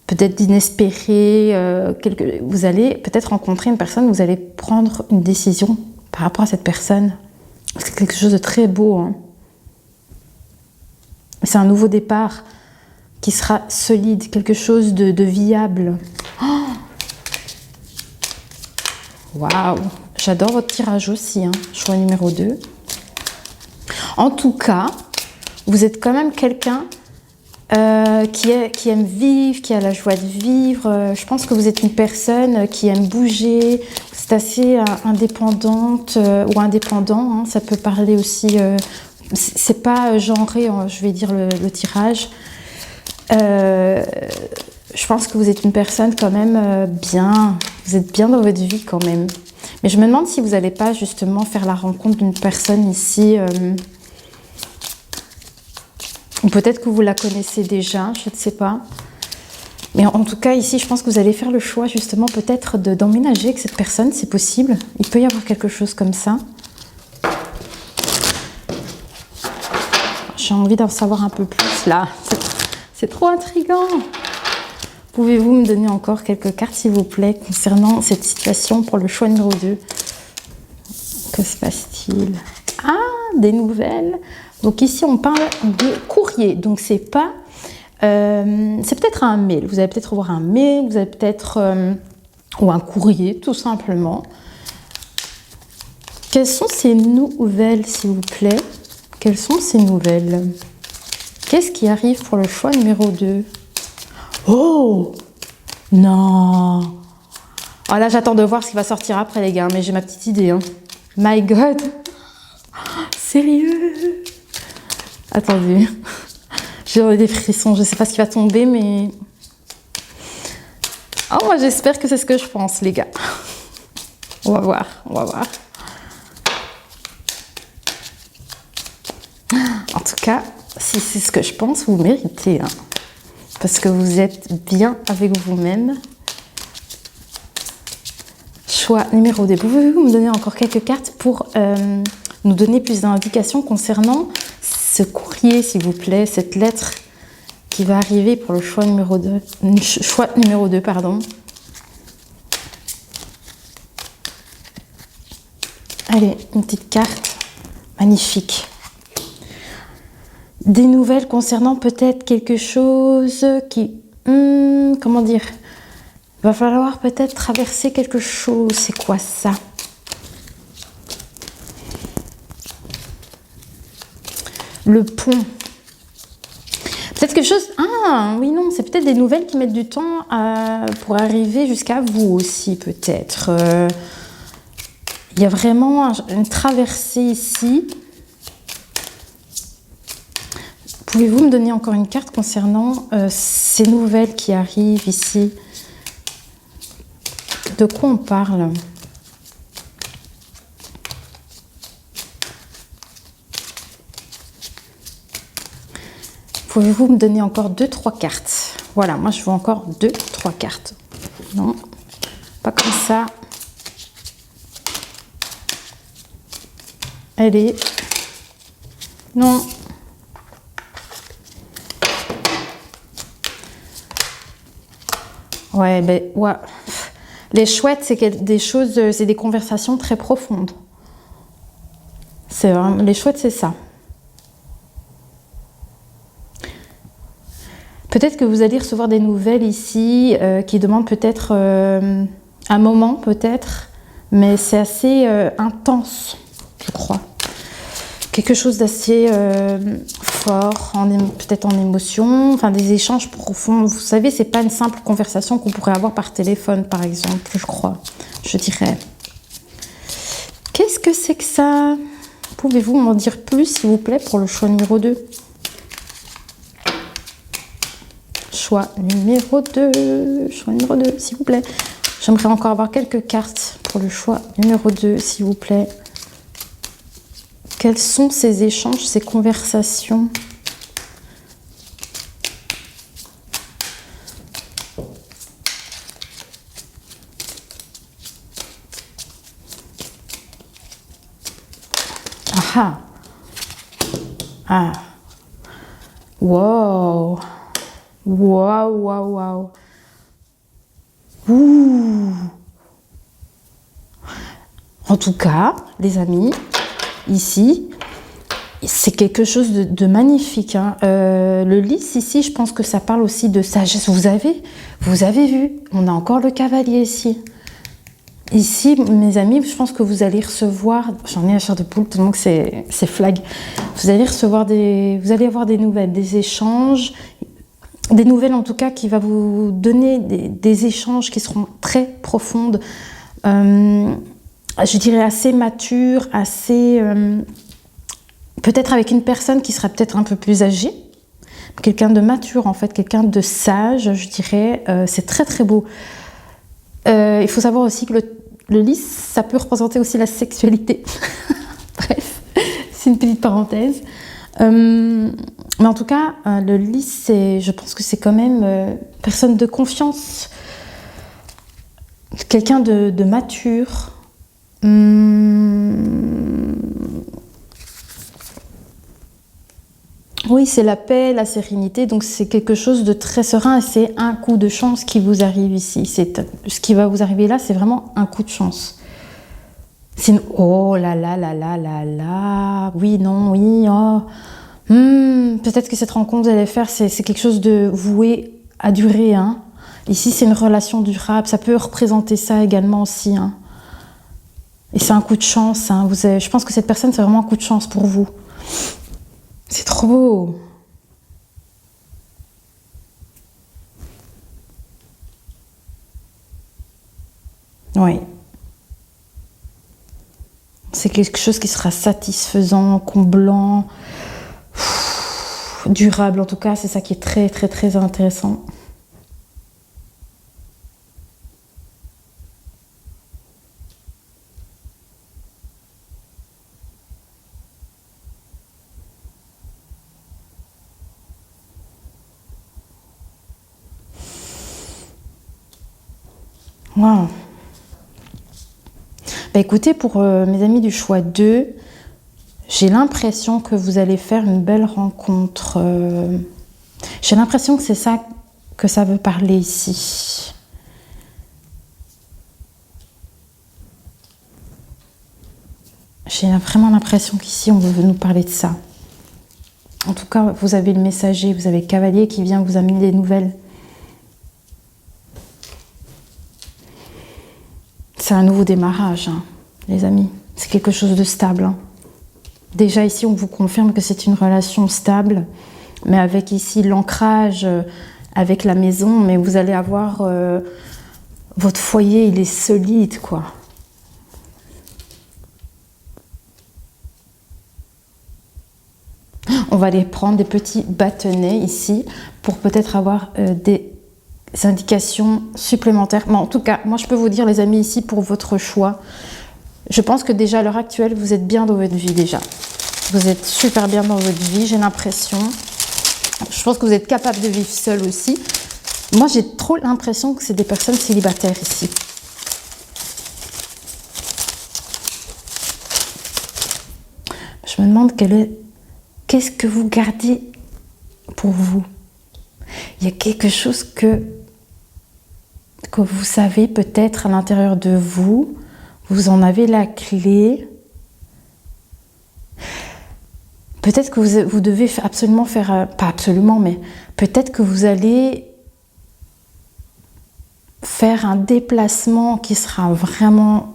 peut-être d'inespéré, vous allez peut-être rencontrer une personne, vous allez prendre une décision par rapport à cette personne. C'est quelque chose de très beau. Hein. C'est un nouveau départ qui sera solide, quelque chose de viable. Oh, waouh! J'adore votre tirage aussi, hein. Choix numéro 2. En tout cas, vous êtes quand même quelqu'un qui aime vivre, qui a la joie de vivre. Je pense que vous êtes une personne qui aime bouger. C'est assez indépendante ou indépendant. Hein, ça peut parler aussi. C'est pas genré, je vais dire le tirage. Je pense que vous êtes une personne quand même bien. Vous êtes bien dans votre vie quand même. Mais je me demande si vous n'allez pas justement faire la rencontre d'une personne ici. Ou peut-être que vous la connaissez déjà, je ne sais pas. Mais en tout cas, ici, je pense que vous allez faire le choix, justement, peut-être d'emménager avec cette personne, c'est possible. Il peut y avoir quelque chose comme ça. J'ai envie d'en savoir un peu plus, là. C'est trop intriguant. Pouvez-vous me donner encore quelques cartes, s'il vous plaît, concernant cette situation pour le choix numéro 2? Que se passe-t-il? Ah, des nouvelles. Donc ici, on parle de courrier. Donc c'est pas... c'est peut-être un mail. Vous allez peut-être voir un mail, vous allez peut-être... ou un courrier, tout simplement. Quelles sont ces nouvelles, s'il vous plaît? Quelles sont ces nouvelles? Qu'est-ce qui arrive pour le choix numéro 2? Oh! Non! Oh là, j'attends de voir ce qui va sortir après, les gars. Mais j'ai ma petite idée. Hein. My God! Sérieux? Attendez. J'ai des frissons. Je ne sais pas ce qui va tomber, mais... Oh, moi, j'espère que c'est ce que je pense, les gars. On va voir. On va voir. En tout cas, si c'est ce que je pense, vous méritez. Hein. Parce que vous êtes bien avec vous-même. Choix numéro 2. Pouvez-vous me donner encore quelques cartes pour nous donner plus d'indications concernant ce courrier, s'il vous plaît, cette lettre qui va arriver pour le choix numéro 2. Choix numéro 2, pardon. Allez, une petite carte. Magnifique. Des nouvelles concernant peut-être quelque chose qui... comment dire? Il va falloir peut-être traverser quelque chose. C'est quoi ça? Le pont. Peut-être quelque chose... Ah, oui, non, c'est peut-être des nouvelles qui mettent du temps pour arriver jusqu'à vous aussi, peut-être. Il y a vraiment une traversée ici. Pouvez-vous me donner encore une carte concernant ces nouvelles qui arrivent ici? De quoi on parle? Pouvez-vous me donner encore 2-3 cartes? Voilà, moi je veux encore 2-3 cartes. Non, pas comme ça. Allez. Non. Ouais, ben, ouais. Les chouettes, c'est des choses, c'est des conversations très profondes. C'est vraiment, les chouettes, c'est ça. Peut-être que vous allez recevoir des nouvelles ici qui demandent peut-être un moment, peut-être, mais c'est assez intense, je crois. Quelque chose d'assez fort, peut-être en émotion, enfin des échanges profonds. Vous savez, c'est pas une simple conversation qu'on pourrait avoir par téléphone, par exemple, je crois, je dirais. Qu'est-ce que c'est que ça? Pouvez-vous m'en dire plus, s'il vous plaît, pour le choix numéro 2? Choix numéro 2, choix numéro 2, s'il vous plaît. J'aimerais encore avoir quelques cartes pour le choix numéro 2, s'il vous plaît. Quels sont ces échanges, ces conversations? Ah ah. Wow. Waouh, waouh, waouh. Ouh. En tout cas, les amis, ici, c'est quelque chose de magnifique. Hein. Le lys, ici, je pense que ça parle aussi de sagesse. Vous avez vu, on a encore le cavalier ici. Ici, mes amis, je pense que vous allez recevoir... J'en ai la chair de poule tellement que c'est flag. Vous allez avoir des nouvelles, des échanges. des nouvelles en tout cas qui va vous donner des échanges qui seront très profondes, je dirais assez matures, assez peut-être avec une personne qui sera peut-être un peu plus âgée, quelqu'un de mature en fait, quelqu'un de sage, je dirais. C'est très très beau. Il faut savoir aussi que le lys, ça peut représenter aussi la sexualité. Bref, c'est une petite parenthèse. Mais en tout cas, le lys, je pense que c'est quand même personne de confiance, quelqu'un de mature. Oui, c'est la paix, la sérénité, donc c'est quelque chose de très serein et c'est un coup de chance qui vous arrive ici. Ce qui va vous arriver là, c'est vraiment un coup de chance. Oh là là là là là là, oui, non, oui, oh. Peut-être que cette rencontre que vous allez faire, c'est quelque chose de voué à durer. Hein. Ici, c'est une relation durable. Ça peut représenter ça également aussi. Hein. Et c'est un coup de chance. Hein. Je pense que cette personne, c'est vraiment un coup de chance pour vous. C'est trop beau. Oui. C'est quelque chose qui sera satisfaisant, comblant. Durable en tout cas, c'est ça qui est très très très intéressant. Wow. Bah écoutez, pour mes amis du choix 2, j'ai l'impression que vous allez faire une belle rencontre. J'ai l'impression que c'est ça que ça veut parler ici. J'ai vraiment l'impression qu'ici, on veut nous parler de ça. En tout cas, vous avez le messager, vous avez le cavalier qui vient vous amener des nouvelles. C'est un nouveau démarrage, hein, les amis. C'est quelque chose de stable. Hein. Déjà ici, on vous confirme que c'est une relation stable, mais avec ici l'ancrage avec la maison, mais vous allez avoir... votre foyer, il est solide, quoi. On va aller prendre des petits bâtonnets ici pour peut-être avoir des indications supplémentaires. Mais en tout cas, moi, je peux vous dire, les amis, ici, pour votre choix, je pense que déjà, à l'heure actuelle, vous êtes bien dans votre vie, déjà. Vous êtes super bien dans votre vie, j'ai l'impression. Je pense que vous êtes capable de vivre seul aussi. Moi, j'ai trop l'impression que c'est des personnes célibataires ici. Je me demande qu'est-ce que vous gardez pour vous. Il y a quelque chose que vous savez peut-être à l'intérieur de vous. Vous en avez la clé. Peut-être que vous devez absolument faire... Pas absolument, mais peut-être que vous allez faire un déplacement qui sera vraiment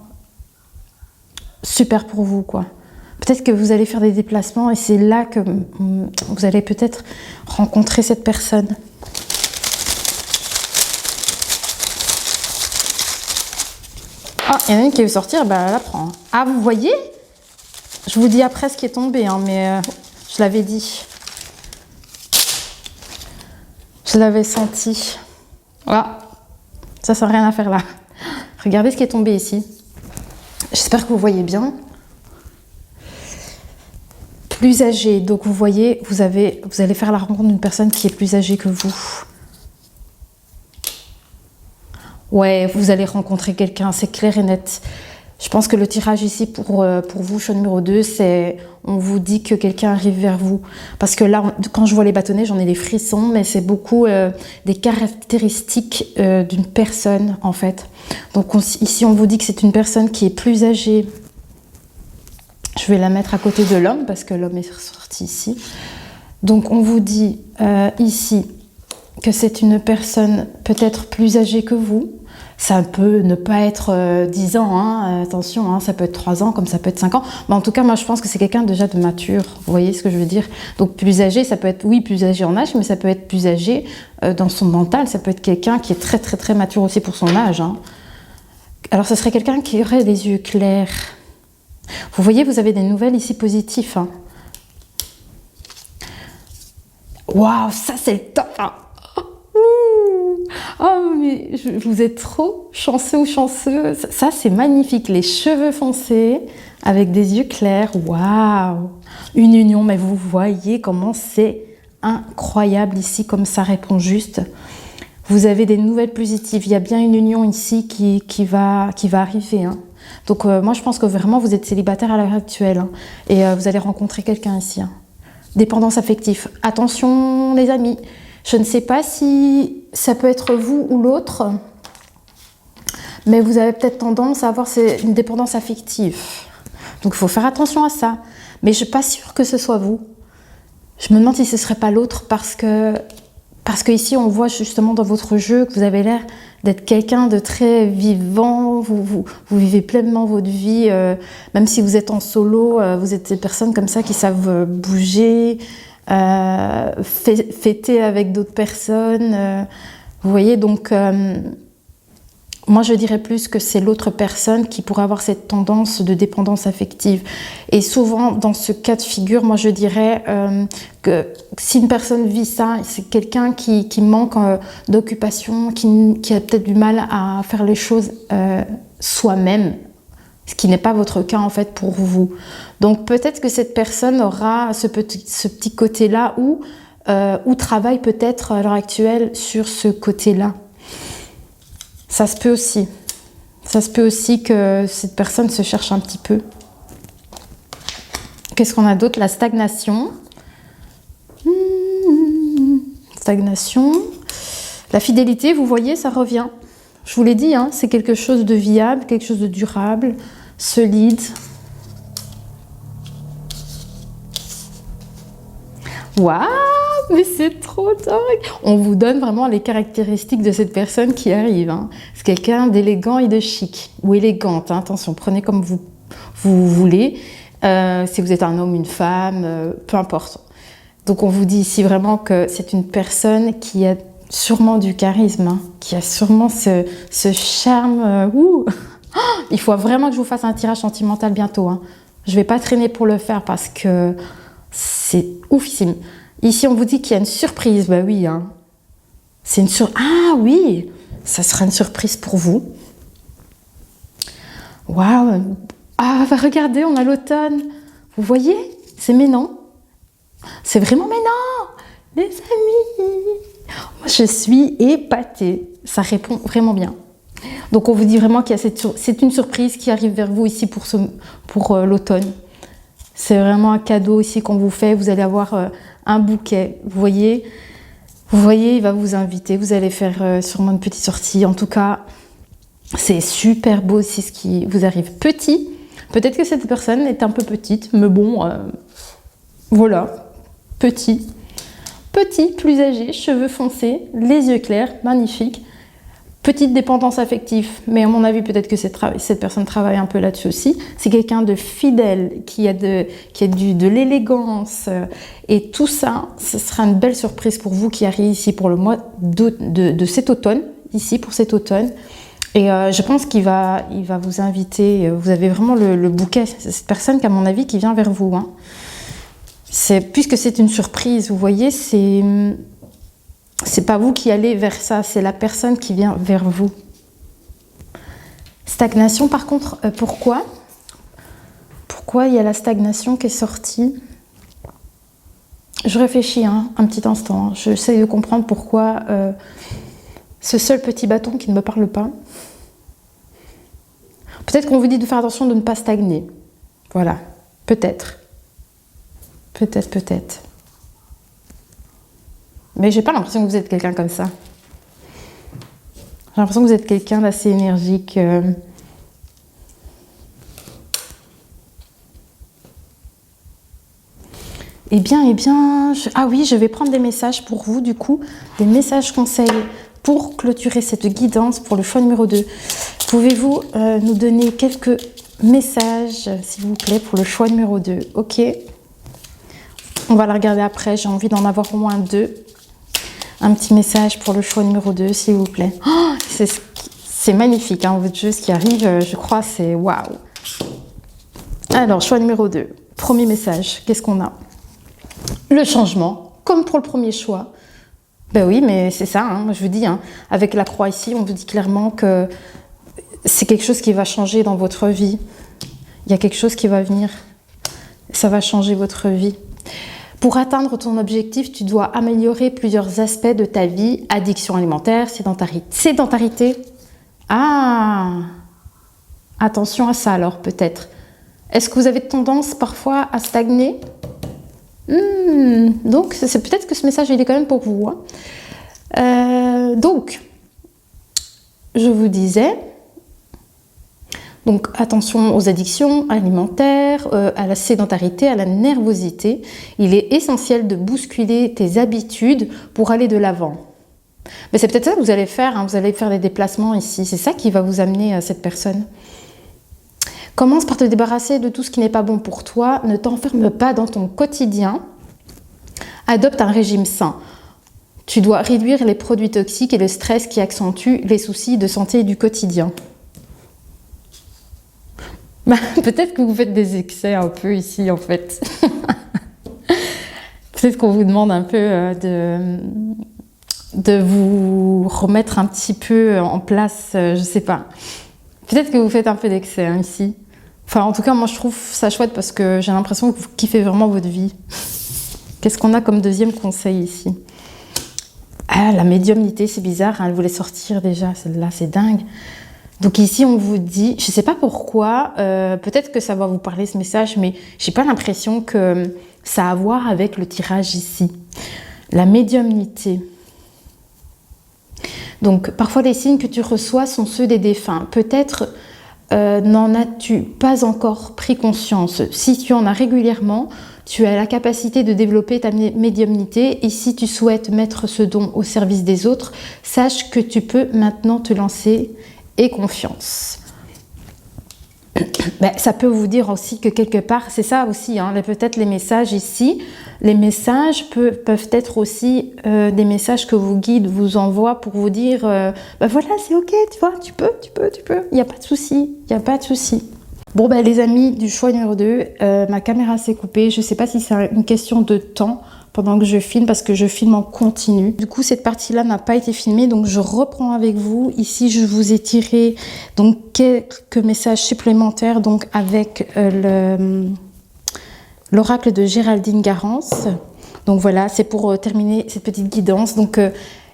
super pour vous, quoi. Peut-être que vous allez faire des déplacements et c'est là que vous allez peut-être rencontrer cette personne. Ah, il y en a une qui veut sortir, bah elle la prend. Ah, vous voyez? Je vous dis après ce qui est tombé, hein, mais je l'avais dit. Je l'avais senti. Voilà. Ça n'a rien à faire là. Regardez ce qui est tombé ici. J'espère que vous voyez bien. Plus âgé. Donc vous voyez, vous allez faire la rencontre d'une personne qui est plus âgée que vous. Ouais, vous allez rencontrer quelqu'un, c'est clair et net. Je pense que le tirage ici pour vous, choix numéro 2, c'est on vous dit que quelqu'un arrive vers vous. Parce que là, quand je vois les bâtonnets, j'en ai des frissons, mais c'est beaucoup des caractéristiques d'une personne, en fait. Donc ici, on vous dit que c'est une personne qui est plus âgée. Je vais la mettre à côté de l'homme, parce que l'homme est ressorti ici. Donc on vous dit ici que c'est une personne peut-être plus âgée que vous. Ça peut ne pas être 10 ans, hein, attention, hein, ça peut être 3 ans comme ça peut être 5 ans. Mais en tout cas, moi je pense que c'est quelqu'un déjà de mature, vous voyez ce que je veux dire? Donc plus âgé, ça peut être, oui, plus âgé en âge, mais ça peut être plus âgé dans son mental, ça peut être quelqu'un qui est très très très mature aussi pour son âge. Hein. Alors ce serait quelqu'un qui aurait des yeux clairs. Vous voyez, vous avez des nouvelles ici positives. Hein. Waouh, ça c'est le top hein. Oh, mais vous êtes trop chanceux ou chanceuse. Ça, c'est magnifique. Les cheveux foncés avec des yeux clairs. Waouh! Une union, mais vous voyez comment c'est incroyable ici, comme ça répond juste. Vous avez des nouvelles positives. Il y a bien une union ici qui va arriver. Hein. Donc, moi, je pense que vraiment, vous êtes célibataire à l'heure actuelle. Hein, et vous allez rencontrer quelqu'un ici. Hein. Dépendance affective. Attention, les amis. Je ne sais pas si ça peut être vous ou l'autre, mais vous avez peut-être tendance à avoir une dépendance affective. Donc, il faut faire attention à ça. Mais je ne suis pas sûre que ce soit vous. Je me demande si ce ne serait pas l'autre parce que ici, on voit justement dans votre jeu que vous avez l'air d'être quelqu'un de très vivant. Vous vivez pleinement votre vie. Même si vous êtes en solo, vous êtes des personnes comme ça qui savent bouger, fêter avec d'autres personnes. Vous voyez, donc moi je dirais plus que c'est l'autre personne qui pourrait avoir cette tendance de dépendance affective. Et souvent dans ce cas de figure, moi je dirais que si une personne vit ça, c'est quelqu'un qui manque d'occupation, qui a peut-être du mal à faire les choses soi-même. Ce qui n'est pas votre cas en fait pour vous. Donc peut-être que cette personne aura ce petit côté-là ou travaille peut-être à l'heure actuelle sur ce côté-là. Ça se peut aussi. Ça se peut aussi que cette personne se cherche un petit peu. Qu'est-ce qu'on a d'autre? La stagnation. Stagnation. La fidélité, vous voyez, ça revient. Je vous l'ai dit, hein, c'est quelque chose de viable, quelque chose de durable, solide. Waouh, mais c'est trop dingue! On vous donne vraiment les caractéristiques de cette personne qui arrive. Hein. C'est quelqu'un d'élégant et de chic, ou élégante. Hein. Attention, prenez comme vous voulez. Si vous êtes un homme, une femme, peu importe. Donc on vous dit ici vraiment que c'est une personne qui a sûrement du charisme, hein, qui a sûrement ce charme. Il faut vraiment que je vous fasse un tirage sentimental bientôt. Hein. Je ne vais pas traîner pour le faire parce que c'est oufissime. Ici, on vous dit qu'il y a une surprise. Bah oui, hein. C'est une surprise. Ah oui, ça sera une surprise pour vous. Waouh. Ah, regardez, on a l'automne. Vous voyez? C'est maintenant. C'est vraiment maintenant, les amis. Moi, je suis épatée. Ça répond vraiment bien. Donc, on vous dit vraiment qu'il y a c'est une surprise qui arrive vers vous ici pour l'automne. C'est vraiment un cadeau ici qu'on vous fait. Vous allez avoir un bouquet. Vous voyez, il va vous inviter. Vous allez faire sûrement une petite sortie. En tout cas, c'est super beau ici ce qui vous arrive. Petit. Peut-être que cette personne est un peu petite, mais bon, voilà. Petit, plus âgé, cheveux foncés, les yeux clairs, magnifique. Petite dépendance affective, mais à mon avis, peut-être que cette personne travaille un peu là-dessus aussi. C'est quelqu'un de fidèle, qui a de l'élégance. Et tout ça, ce sera une belle surprise pour vous qui arrive ici pour le mois de cet automne, ici pour cet automne. Et je pense qu'il va vous inviter. Vous avez vraiment le bouquet. C'est cette personne qui, à mon avis, qui vient vers vous. Hein. Puisque c'est une surprise, vous voyez, c'est pas vous qui allez vers ça, c'est la personne qui vient vers vous. Stagnation, par contre, pourquoi il y a la stagnation qui est sortie? Je réfléchis un petit instant. Hein. J'essaie de comprendre pourquoi ce seul petit bâton qui ne me parle pas. Peut-être qu'on vous dit de faire attention de ne pas stagner. Voilà, peut-être. Peut-être. Mais j'ai pas l'impression que vous êtes quelqu'un comme ça. J'ai l'impression que vous êtes quelqu'un d'assez énergique. Eh bien, ah oui, je vais prendre des messages pour vous, du coup, des messages conseils pour clôturer cette guidance pour le choix numéro 2, pouvez-vous nous donner quelques messages, s'il vous plaît, pour le choix numéro 2? Ok. On va la regarder après. J'ai envie d'en avoir au moins 2. Un petit message pour le choix numéro 2, s'il vous plaît. Oh, c'est magnifique, hein, votre jeu, ce qui arrive, je crois, c'est waouh. Alors, choix numéro 2. Premier message, qu'est-ce qu'on a? Le changement, comme pour le premier choix. Ben oui, mais c'est ça, hein, je vous dis, hein, avec la croix ici, on vous dit clairement que c'est quelque chose qui va changer dans votre vie. Il y a quelque chose qui va venir. Ça va changer votre vie. Pour atteindre ton objectif, tu dois améliorer plusieurs aspects de ta vie. Addiction alimentaire, sédentarité. Ah! Attention à ça alors, peut-être. Est-ce que vous avez tendance parfois à stagner? Donc, c'est peut-être que ce message, il est quand même pour vous. Hein. Donc, je vous disais, donc attention aux addictions alimentaires, à la sédentarité, à la nervosité. Il est essentiel de bousculer tes habitudes pour aller de l'avant. Mais c'est peut-être ça que vous allez faire, hein, vous allez faire des déplacements ici. C'est ça qui va vous amener à cette personne. Commence par te débarrasser de tout ce qui n'est pas bon pour toi. Ne t'enferme pas dans ton quotidien. Adopte un régime sain. Tu dois réduire les produits toxiques et le stress qui accentuent les soucis de santé du quotidien. Bah, peut-être que vous faites des excès un peu ici, en fait. Peut-être qu'on vous demande un peu de vous remettre un petit peu en place, je sais pas. Peut-être que vous faites un peu d'excès hein, ici. Enfin, en tout cas, moi, je trouve ça chouette parce que j'ai l'impression que vous kiffez vraiment votre vie. Qu'est-ce qu'on a comme deuxième conseil ici? Ah, la médiumnité, c'est bizarre. Hein, elle voulait sortir déjà, celle-là, c'est dingue. Donc ici, on vous dit, je ne sais pas pourquoi, peut-être que ça va vous parler ce message, mais je n'ai pas l'impression que ça a à voir avec le tirage ici. La médiumnité. Donc, parfois, les signes que tu reçois sont ceux des défunts. Peut-être n'en as-tu pas encore pris conscience. Si tu en as régulièrement, tu as la capacité de développer ta médiumnité. Et si tu souhaites mettre ce don au service des autres, sache que tu peux maintenant te lancer et confiance. Ben, ça peut vous dire aussi que quelque part, c'est ça aussi, hein, peut-être les messages ici, les messages peuvent être aussi des messages que vos guides vous envoient pour vous dire, ben voilà, c'est ok, tu vois, tu peux, il n'y a pas de souci, il n'y a pas de souci. Bon, ben les amis du choix numéro 2, ma caméra s'est coupée, je ne sais pas si c'est une question de temps pendant que je filme, parce que je filme en continu. Du coup, cette partie-là n'a pas été filmée, donc je reprends avec vous. Ici, je vous ai tiré donc quelques messages supplémentaires donc avec l'oracle de Géraldine Garance. Donc voilà, c'est pour terminer cette petite guidance. Donc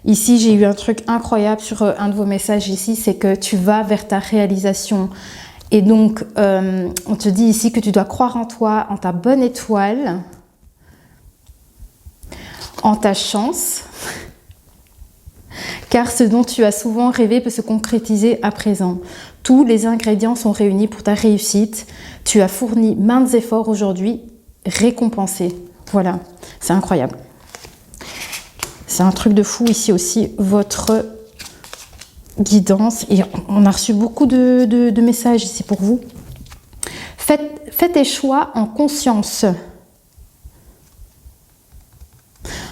ici, j'ai eu un truc incroyable sur un de vos messages ici, c'est que tu vas vers ta réalisation. Et donc, on te dit ici que tu dois croire en toi, en ta bonne étoile, en ta chance, car ce dont tu as souvent rêvé peut se concrétiser à présent. Tous les ingrédients sont réunis pour ta réussite. Tu as fourni maints efforts aujourd'hui, récompensés. Voilà, c'est incroyable. C'est un truc de fou ici aussi, votre guidance. Et on a reçu beaucoup de messages ici pour vous. Fais tes choix en conscience.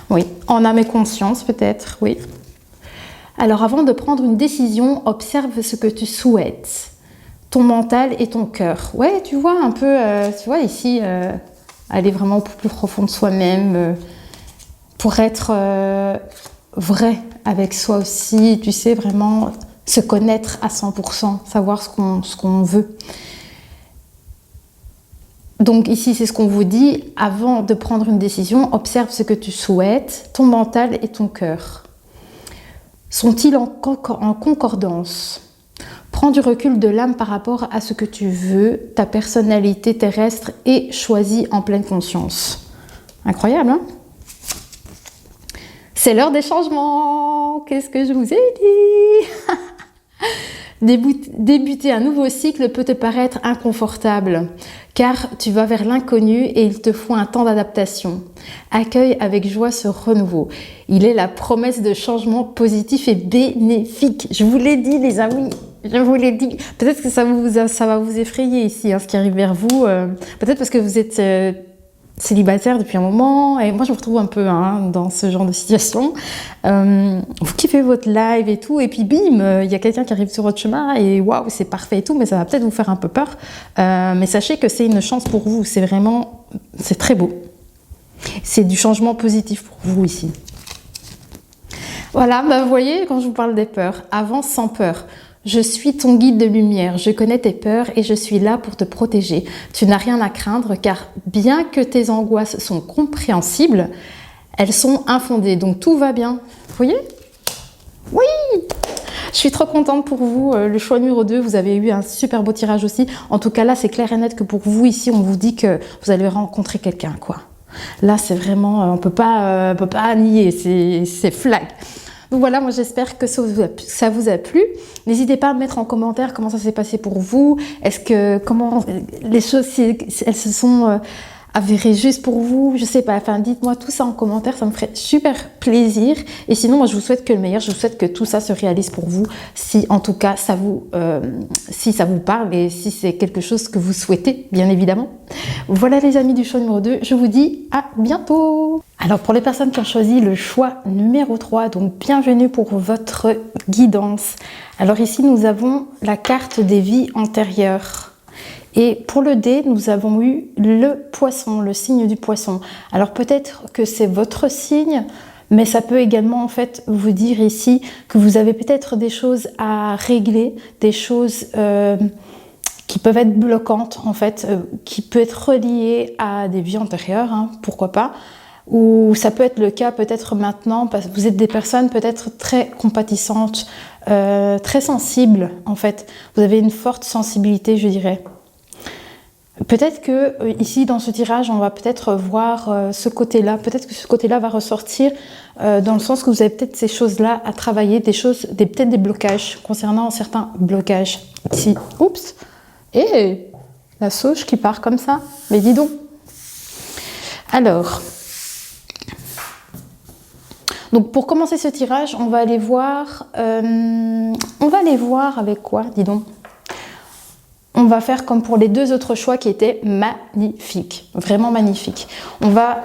Oui, en âme et conscience peut-être, oui. Alors avant de prendre une décision, observe ce que tu souhaites. Ton mental et ton cœur. Ouais, tu vois un peu, tu vois ici, aller vraiment au plus profond de soi-même, pour être vrai avec soi aussi, tu sais, vraiment se connaître à 100%, savoir ce qu'on veut. Donc ici, c'est ce qu'on vous dit, avant de prendre une décision, observe ce que tu souhaites, ton mental et ton cœur. Sont-ils en concordance? Prends du recul de l'âme par rapport à ce que tu veux, ta personnalité terrestre, et choisis en pleine conscience. Incroyable, hein? C'est l'heure des changements. Qu'est-ce que je vous ai dit? Débuter un nouveau cycle peut te paraître inconfortable, car tu vas vers l'inconnu et il te faut un temps d'adaptation. Accueille avec joie ce renouveau. Il est la promesse de changement positif et bénéfique. Je vous l'ai dit, les amis. Je vous l'ai dit. Peut-être que ça va vous effrayer ici, hein, ce qui arrive vers vous. Peut-être parce que vous êtes célibataire depuis un moment. Et moi, je me retrouve un peu dans ce genre de situation. Vous kiffez votre live et tout. Et puis, bim, il y a quelqu'un qui arrive sur votre chemin. Et waouh, c'est parfait et tout. Mais ça va peut-être vous faire un peu peur. Mais sachez que c'est une chance pour vous. C'est très beau. C'est du changement positif pour vous ici. Voilà, vous voyez, quand je vous parle des peurs, avance sans peur. Je suis ton guide de lumière, je connais tes peurs et je suis là pour te protéger. Tu n'as rien à craindre car bien que tes angoisses sont compréhensibles, elles sont infondées. Donc tout va bien. Vous voyez? Oui! Je suis trop contente pour vous. Le choix numéro 2, vous avez eu un super beau tirage aussi. En tout cas, là, c'est clair et net que pour vous, ici, on vous dit que vous allez rencontrer quelqu'un, quoi. Là, c'est vraiment... on peut pas nier, c'est flag. Donc voilà, moi j'espère que ça vous a plu. N'hésitez pas à me mettre en commentaire comment ça s'est passé pour vous. Comment les choses, elles se sont avérées juste pour vous. Je sais pas, enfin dites-moi tout ça en commentaire, ça me ferait super plaisir. Et sinon, moi je vous souhaite que le meilleur, je vous souhaite que tout ça se réalise pour vous. Si en tout cas si ça vous parle et si c'est quelque chose que vous souhaitez, bien évidemment. Voilà les amis du choix numéro 2, je vous dis à bientôt. Alors pour les personnes qui ont choisi le choix numéro 3, donc bienvenue pour votre guidance. Alors ici nous avons la carte des vies antérieures. Et pour le dé, nous avons eu le poisson, le signe du poisson. Alors peut-être que c'est votre signe, mais ça peut également en fait vous dire ici que vous avez peut-être des choses à régler, des choses qui peuvent être bloquantes en fait, qui peut être reliées à des vies antérieures, hein, pourquoi pas. Ou ça peut être le cas peut-être maintenant parce que vous êtes des personnes peut-être très compatissantes, très sensibles en fait. Vous avez une forte sensibilité, je dirais. Peut-être que ici dans ce tirage, on va peut-être voir ce côté-là. Peut-être que ce côté-là va ressortir dans le sens que vous avez peut-être ces choses-là à travailler, peut-être des blocages concernant certains blocages. Ici, oups, et la sauge qui part comme ça. Mais dis donc. Alors. Donc pour commencer ce tirage, on va aller voir avec quoi, dis donc. On va faire comme pour les deux autres choix qui étaient magnifiques, vraiment magnifiques. On va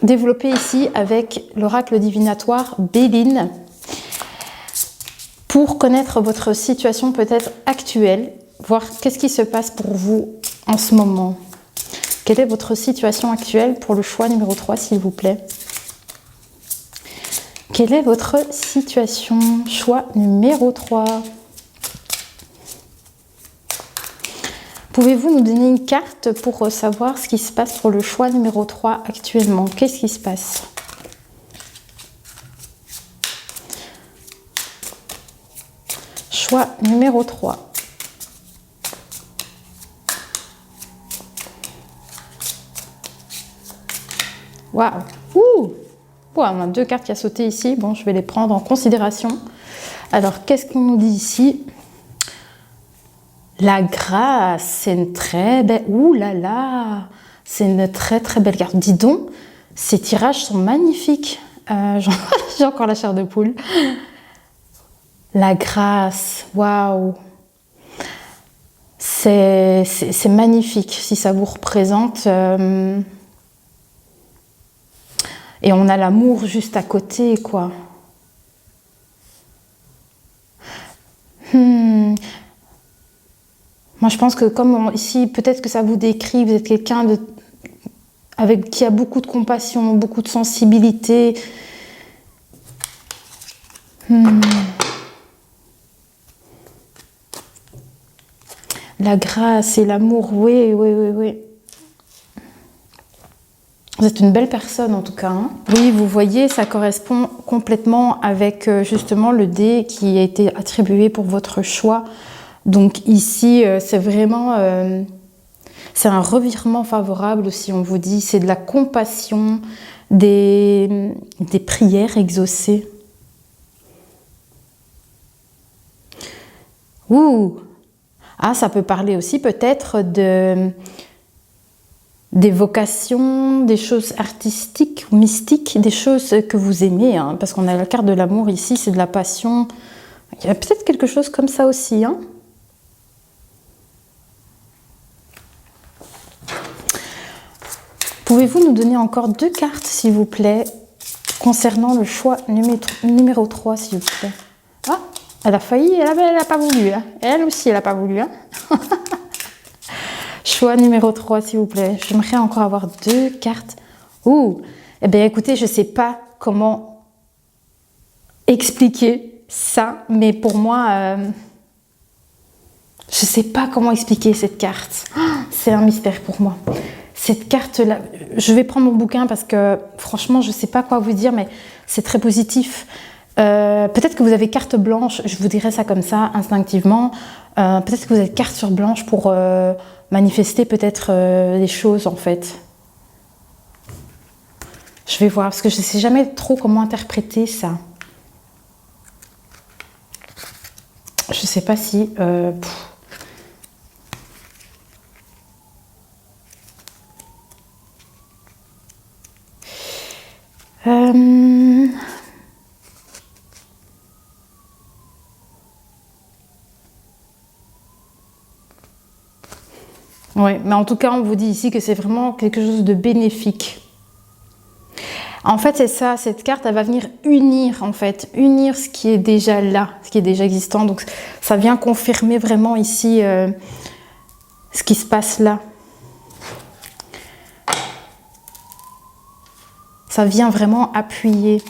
développer ici avec l'oracle divinatoire Béline pour connaître votre situation peut-être actuelle, voir qu'est-ce qui se passe pour vous en ce moment. Quelle est votre situation actuelle pour le choix numéro 3, s'il vous plaît? Quelle est votre situation? Choix numéro 3. Pouvez-vous nous donner une carte pour savoir ce qui se passe pour le choix numéro 3 actuellement? Qu'est-ce qui se passe? Choix numéro 3. Waouh! Ouh! On a deux cartes qui a sauté ici. Bon, je vais les prendre en considération. Alors, qu'est-ce qu'on nous dit ici? La grâce, c'est une très belle... Ouh là là! C'est une très très belle carte. Dis donc, ces tirages sont magnifiques. J'ai encore la chair de poule. La grâce, waouh! C'est magnifique si ça vous représente... Et on a l'amour juste à côté, quoi. Moi, je pense que comme ici, peut-être que ça vous décrit, vous êtes quelqu'un qui a beaucoup de compassion, beaucoup de sensibilité. La grâce et l'amour, oui, oui, oui, oui. Vous êtes une belle personne en tout cas. Hein. Oui, vous voyez, ça correspond complètement avec justement le dé qui a été attribué pour votre choix. Donc ici, c'est vraiment... c'est un revirement favorable aussi, on vous dit. C'est de la compassion, des prières exaucées. Ouh. Ah, ça peut parler aussi peut-être des vocations, des choses artistiques ou mystiques, des choses que vous aimez, hein, parce qu'on a la carte de l'amour ici, c'est de la passion. Il y a peut-être quelque chose comme ça aussi, hein. Pouvez-vous nous donner encore 2 cartes, s'il vous plaît, concernant le choix numéro 3, s'il vous plaît. Ah, elle a failli, elle n'a pas voulu. Hein. Elle aussi, elle n'a pas voulu. Hein. Choix numéro 3, s'il vous plaît. J'aimerais encore avoir 2 cartes. Ouh, eh bien, écoutez, je ne sais pas comment expliquer ça, mais pour moi, je ne sais pas comment expliquer cette carte. C'est un mystère pour moi. Cette carte-là, je vais prendre mon bouquin parce que franchement, je ne sais pas quoi vous dire, mais c'est très positif. Peut-être que vous avez carte blanche, je vous dirais ça comme ça, instinctivement. Peut-être que vous avez carte sur blanche pour manifester peut-être des choses, en fait. Je vais voir, parce que je ne sais jamais trop comment interpréter ça. Je ne sais pas si... Ouais, mais en tout cas, on vous dit ici que c'est vraiment quelque chose de bénéfique. En fait, c'est ça, cette carte, elle va venir unir, en fait, unir ce qui est déjà là, ce qui est déjà existant. Donc, ça vient confirmer vraiment ici ce qui se passe là. Ça vient vraiment appuyer.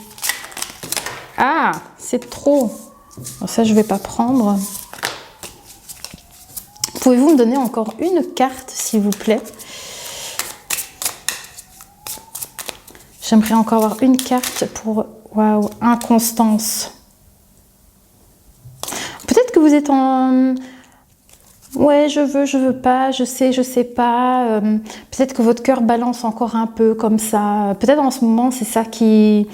Ah, c'est trop. Alors ça, je ne vais pas prendre. Pouvez-vous me donner encore une carte, s'il vous plaît? J'aimerais encore avoir une carte pour... Waouh, inconstance. Peut-être que vous êtes en... Ouais, je veux pas, je sais pas. Peut-être que votre cœur balance encore un peu comme ça. Peut-être en ce moment, c'est ça que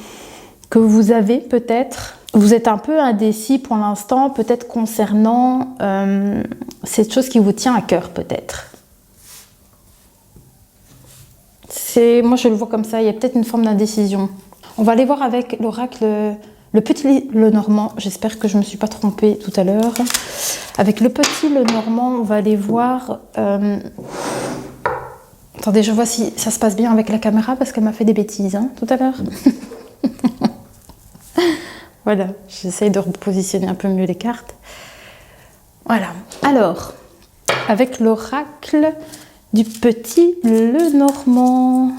vous avez, peut-être. Vous êtes un peu indécis pour l'instant, peut-être concernant cette chose qui vous tient à cœur, peut-être. Moi, je le vois comme ça, il y a peut-être une forme d'indécision. On va aller voir avec l'oracle, le petit Lenormand. J'espère que je ne me suis pas trompée tout à l'heure. Avec le petit Lenormand, on va aller voir... Attendez, je vois si ça se passe bien avec la caméra, parce qu'elle m'a fait des bêtises hein, tout à l'heure. Voilà, j'essaye de repositionner un peu mieux les cartes. Voilà. Alors, avec l'oracle du petit Lenormand,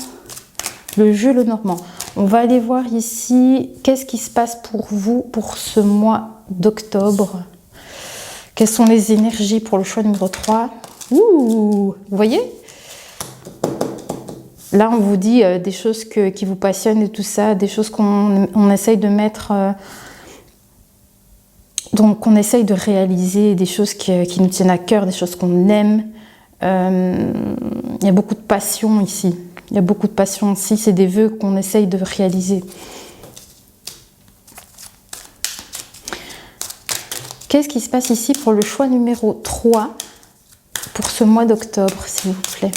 le jeu Lenormand, on va aller voir ici qu'est-ce qui se passe pour vous pour ce mois d'octobre. Quelles sont les énergies pour le choix numéro 3? Ouh, vous voyez? Là, on vous dit des choses qui vous passionnent et tout ça, des choses qu'on essaye de mettre... donc, on essaye de réaliser des choses qui nous tiennent à cœur, des choses qu'on aime. Il y a beaucoup de passion ici. Il y a beaucoup de passion ici. C'est des vœux qu'on essaye de réaliser. Qu'est-ce qui se passe ici pour le choix numéro 3 pour ce mois d'octobre, s'il vous plaît?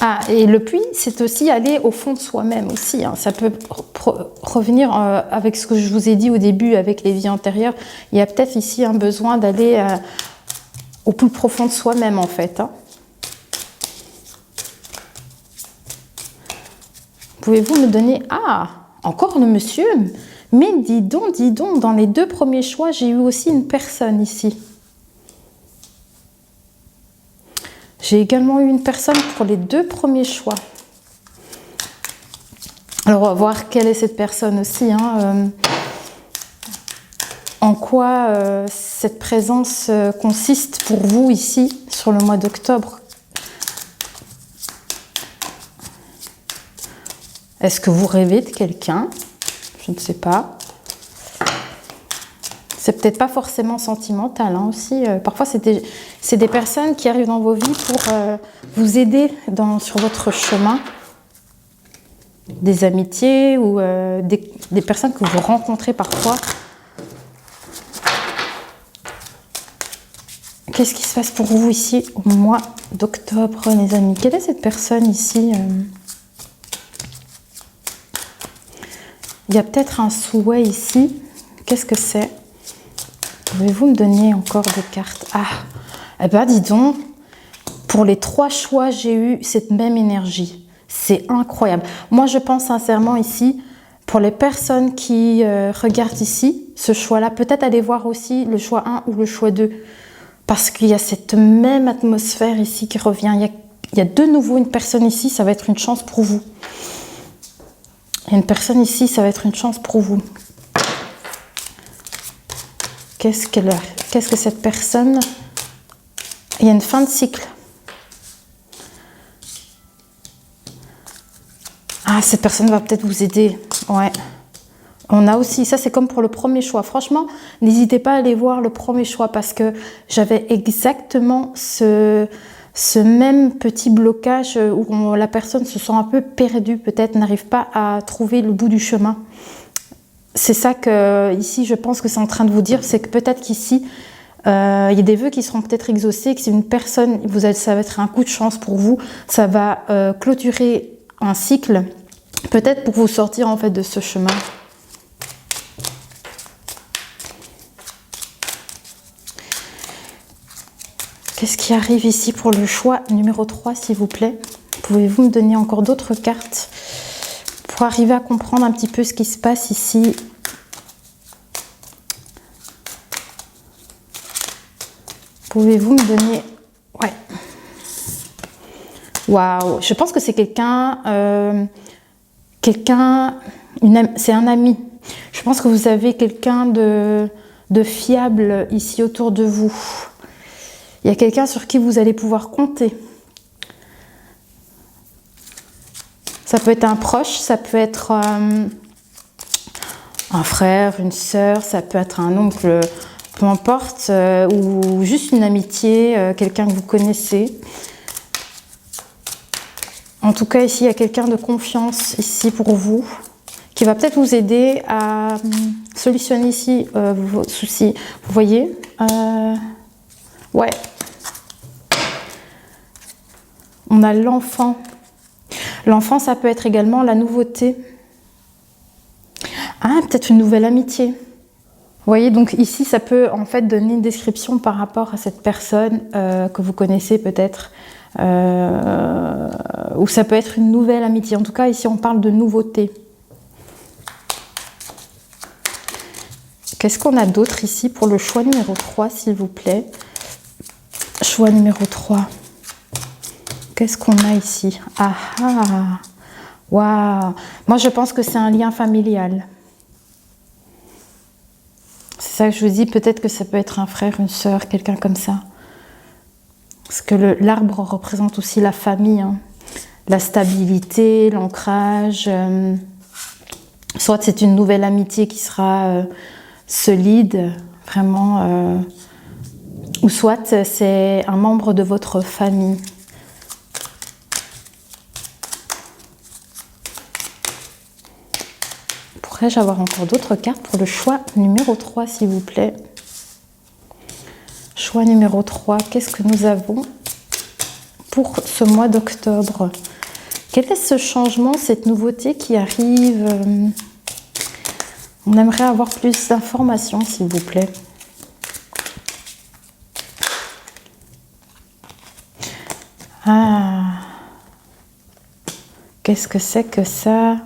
Ah, et le puits, c'est aussi aller au fond de soi-même aussi. Hein. Ça peut revenir avec ce que je vous ai dit au début, avec les vies antérieures. Il y a peut-être ici un besoin d'aller au plus profond de soi-même, en fait. Hein. Pouvez-vous me donner... Ah, encore le monsieur. Mais dis donc, dans les 2 premiers choix, j'ai eu aussi une personne ici. J'ai également eu une personne pour les 2 premiers choix. Alors, on va voir quelle est cette personne aussi. Hein. En quoi cette présence consiste pour vous ici, sur le mois d'octobre. Est-ce que vous rêvez de quelqu'un? Je ne sais pas. C'est peut-être pas forcément sentimental hein, aussi. Parfois, c'est des personnes qui arrivent dans vos vies pour vous aider sur votre chemin. Des amitiés ou des personnes que vous rencontrez parfois. Qu'est-ce qui se passe pour vous ici au mois d'octobre, les amis? Quelle est cette personne ici? Il y a peut-être un souhait ici. Qu'est-ce que c'est? Pouvez-vous me donner encore des cartes? Ah, eh ben dis donc, pour les 3 choix, j'ai eu cette même énergie. C'est incroyable. Moi, je pense sincèrement ici, pour les personnes qui regardent ici, ce choix-là, peut-être aller voir aussi le choix 1 ou le choix 2. Parce qu'il y a cette même atmosphère ici qui revient. Il y a de nouveau une personne ici, ça va être une chance pour vous. Il y a une personne ici, ça va être une chance pour vous. Qu'est-ce que cette personne... Il y a une fin de cycle. Ah, cette personne va peut-être vous aider. Ouais. On a aussi, ça c'est comme pour le premier choix. Franchement, n'hésitez pas à aller voir le premier choix parce que j'avais exactement ce même petit blocage où la personne se sent un peu perdue, peut-être n'arrive pas à trouver le bout du chemin. C'est ça que ici je pense que c'est en train de vous dire, c'est que peut-être qu'ici il y a des vœux qui seront peut-être exaucés, que c'est une personne, ça va être un coup de chance pour vous, ça va clôturer un cycle, peut-être pour vous sortir en fait de ce chemin. Qu'est-ce qui arrive ici pour le choix numéro 3, s'il vous plaît? Pouvez-vous me donner encore d'autres cartes pour arriver à comprendre un petit peu ce qui se passe ici? Pouvez-vous me donner... Ouais. Waouh. Je pense que c'est quelqu'un... c'est un ami. Je pense que vous avez quelqu'un de fiable ici autour de vous. Il y a quelqu'un sur qui vous allez pouvoir compter. Ça peut être un proche, ça peut être un frère, une sœur, ça peut être un oncle, peu importe, ou juste une amitié, quelqu'un que vous connaissez. En tout cas, ici, il y a quelqu'un de confiance ici pour vous, qui va peut-être vous aider à solutionner ici vos soucis. Vous voyez ouais. On a l'enfant. L'enfant, ça peut être également la nouveauté. Ah, peut-être une nouvelle amitié. Vous voyez, donc ici, ça peut en fait donner une description par rapport à cette personne que vous connaissez peut-être. Ou ça peut être une nouvelle amitié. En tout cas, ici, on parle de nouveauté. Qu'est-ce qu'on a d'autre ici pour le choix numéro 3, s'il vous plaît? Choix numéro 3. Qu'est-ce qu'on a ici? Ah ah! Waouh! Moi, je pense que c'est un lien familial. C'est ça que je vous dis. Peut-être que ça peut être un frère, une sœur, quelqu'un comme ça. Parce que l'arbre représente aussi la famille, hein. La stabilité, l'ancrage. Soit c'est une nouvelle amitié qui sera solide, vraiment. Ou soit c'est un membre de votre famille. Pourrais-je avoir encore d'autres cartes pour le choix numéro 3, s'il vous plaît? Choix numéro 3, qu'est-ce que nous avons pour ce mois d'octobre? Quel est ce changement, cette nouveauté qui arrive? On aimerait avoir plus d'informations, s'il vous plaît. Ah, qu'est-ce que c'est que ça?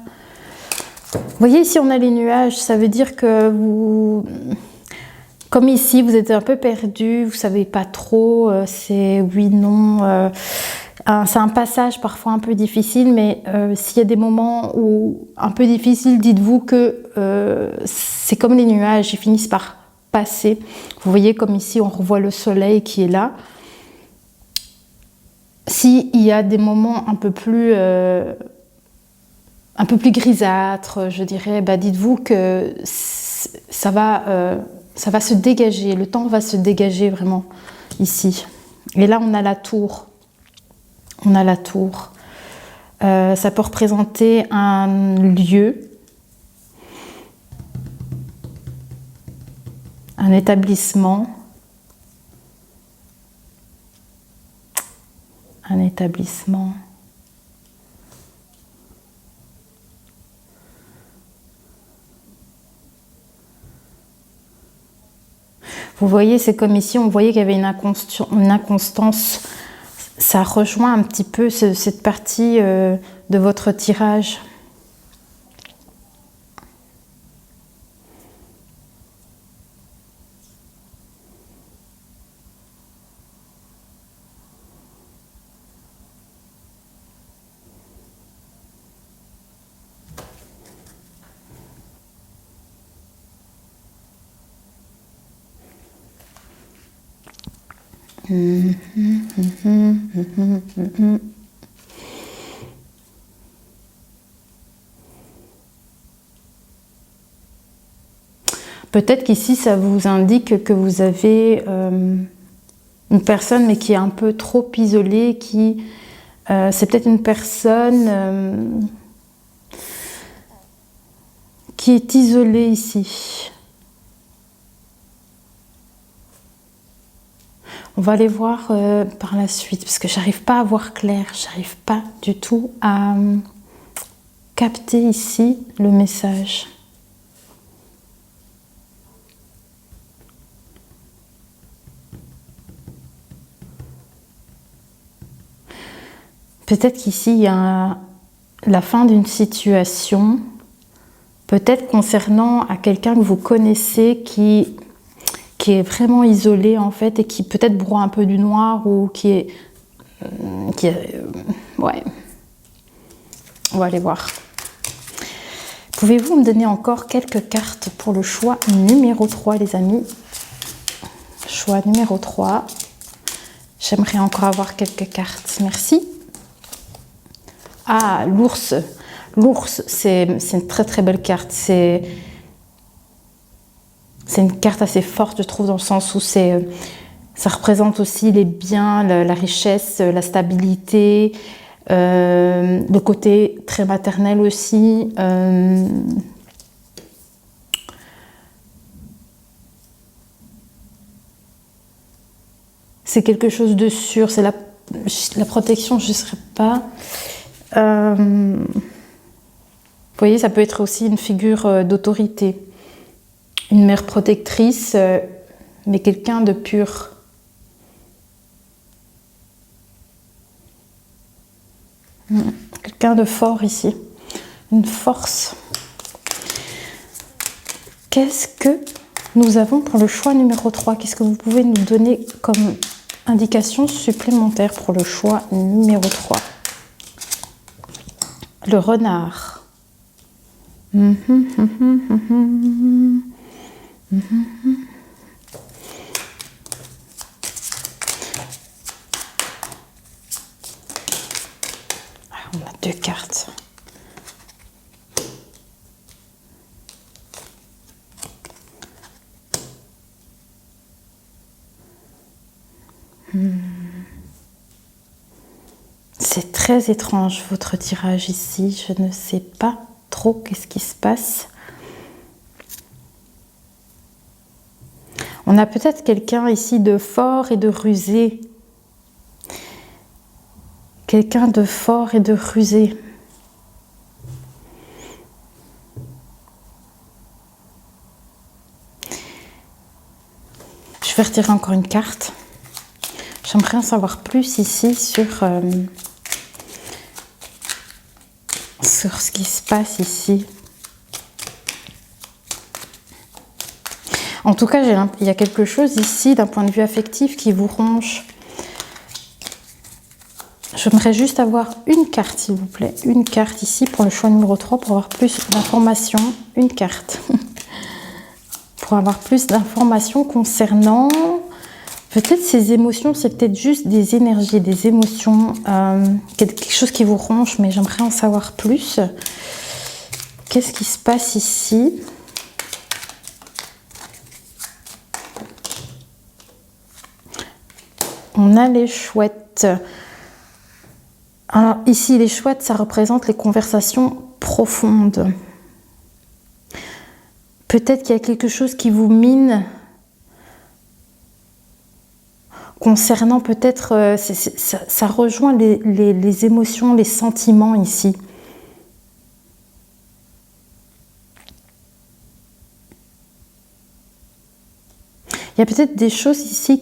Vous voyez, ici, on a les nuages. Ça veut dire que vous... Comme ici, vous êtes un peu perdu, vous ne savez pas trop, c'est oui, non. C'est un passage parfois un peu difficile, mais s'il y a des moments où un peu difficile, dites-vous que c'est comme les nuages, ils finissent par passer. Vous voyez, comme ici, on revoit le soleil qui est là. S'il y a des moments un peu plus grisâtres, je dirais, bah dites-vous que ça va se dégager, le temps va se dégager vraiment ici. Et là, on a la tour. On a la tour. Ça peut représenter un lieu, un établissement, un établissement. Vous voyez, c'est comme ici, on voyait qu'il y avait une inconstance. Ça rejoint un petit peu cette partie de votre tirage. Peut-être qu'ici, ça vous indique que vous avez une personne, mais qui est un peu trop isolée, c'est peut-être une personne qui est isolée ici. On va aller voir par la suite, parce que j'arrive pas à voir clair, j'arrive pas du tout à capter ici le message. Peut-être qu'ici, il y a la fin d'une situation, peut-être concernant à quelqu'un que vous connaissez qui est vraiment isolé en fait et qui peut-être broie un peu du noir ou qui est ouais. On va aller voir. Pouvez-vous me donner encore quelques cartes pour le choix numéro 3, les amis? Choix numéro 3. J'aimerais encore avoir quelques cartes. Merci. Ah, l'ours. L'ours, c'est une très très belle carte. C'est une carte assez forte, je trouve, dans le sens où ça représente aussi les biens, la richesse, la stabilité, le côté très maternel aussi. C'est quelque chose de sûr, c'est la protection, je ne serais pas. Vous voyez, ça peut être aussi une figure d'autorité. Une mère protectrice, mais quelqu'un de pur. Quelqu'un de fort ici. Une force. Qu'est-ce que nous avons pour le choix numéro 3? Qu'est-ce que vous pouvez nous donner comme indication supplémentaire pour le choix numéro 3? Le renard. On a 2 cartes. C'est très étrange votre tirage ici. Je ne sais pas trop qu'est-ce qui se passe. On a peut-être quelqu'un ici de fort et de rusé. Quelqu'un de fort et de rusé. Je vais retirer encore une carte. J'aimerais en savoir plus ici sur ce qui se passe ici. En tout cas, il y a quelque chose ici d'un point de vue affectif qui vous ronge. J'aimerais juste avoir une carte, s'il vous plaît. Une carte ici pour le choix numéro 3 pour avoir plus d'informations. Une carte. Pour avoir plus d'informations concernant peut-être ces émotions. C'est peut-être juste des énergies, des émotions. Quelque chose qui vous ronge, mais j'aimerais en savoir plus. Qu'est-ce qui se passe ici ? On a les chouettes. Alors ici, les chouettes, ça représente les conversations profondes. Peut-être qu'il y a quelque chose qui vous mine. concernant peut-être, ça rejoint les émotions, les sentiments ici. Il y a peut-être des choses ici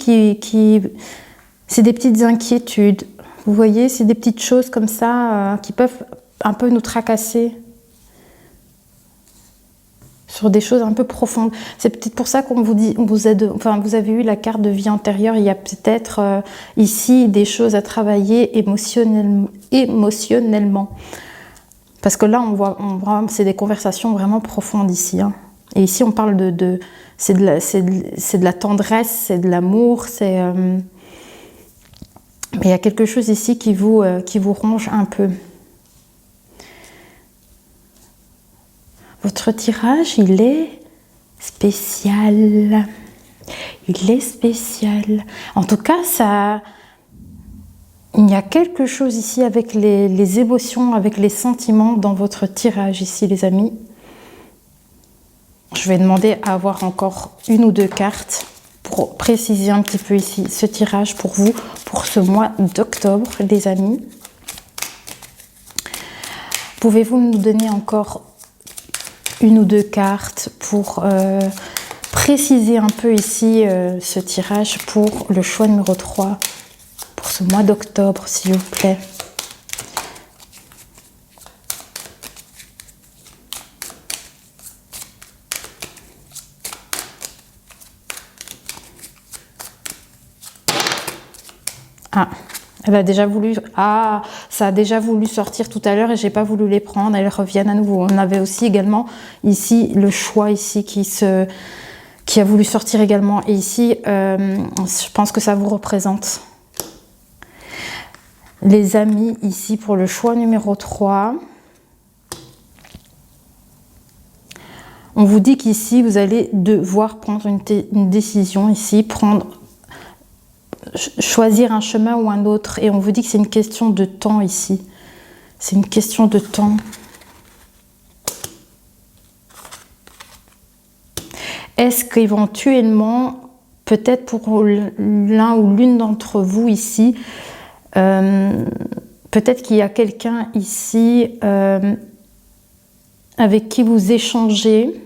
c'est des petites inquiétudes. Vous voyez, c'est des petites choses comme ça qui peuvent un peu nous tracasser sur des choses un peu profondes. C'est peut-être pour ça qu'on vous dit, vous avez eu la carte de vie antérieure. Il y a peut-être ici des choses à travailler émotionnellement. Parce que là, on voit c'est des conversations vraiment profondes ici. Hein. Et ici, on parle c'est de la tendresse, c'est de l'amour, mais il y a quelque chose ici qui vous ronge un peu. Votre tirage, il est spécial. Il est spécial. En tout cas, il y a quelque chose ici avec les émotions, avec les sentiments dans votre tirage ici, les amis. Je vais demander à avoir encore une ou deux cartes pour préciser un petit peu ici ce tirage pour vous, pour ce mois d'octobre, les amis. Pouvez-vous nous donner encore une ou deux cartes pour préciser un peu ici ce tirage pour le choix numéro 3 pour ce mois d'octobre, s'il vous plaît. Ah, elle a déjà voulu. Ah, ça a déjà voulu sortir tout à l'heure et j'ai pas voulu les prendre. Elles reviennent à nouveau. On avait aussi également ici le choix ici qui a voulu sortir également. Et ici, je pense que ça vous représente. Les amis, ici pour le choix numéro 3. On vous dit qu'ici, vous allez devoir prendre une décision ici, choisir un chemin ou un autre. Et on vous dit que c'est une question de temps ici. C'est une question de temps. Est-ce qu'éventuellement, peut-être pour l'un ou l'une d'entre vous ici, peut-être qu'il y a quelqu'un ici avec qui vous échangez.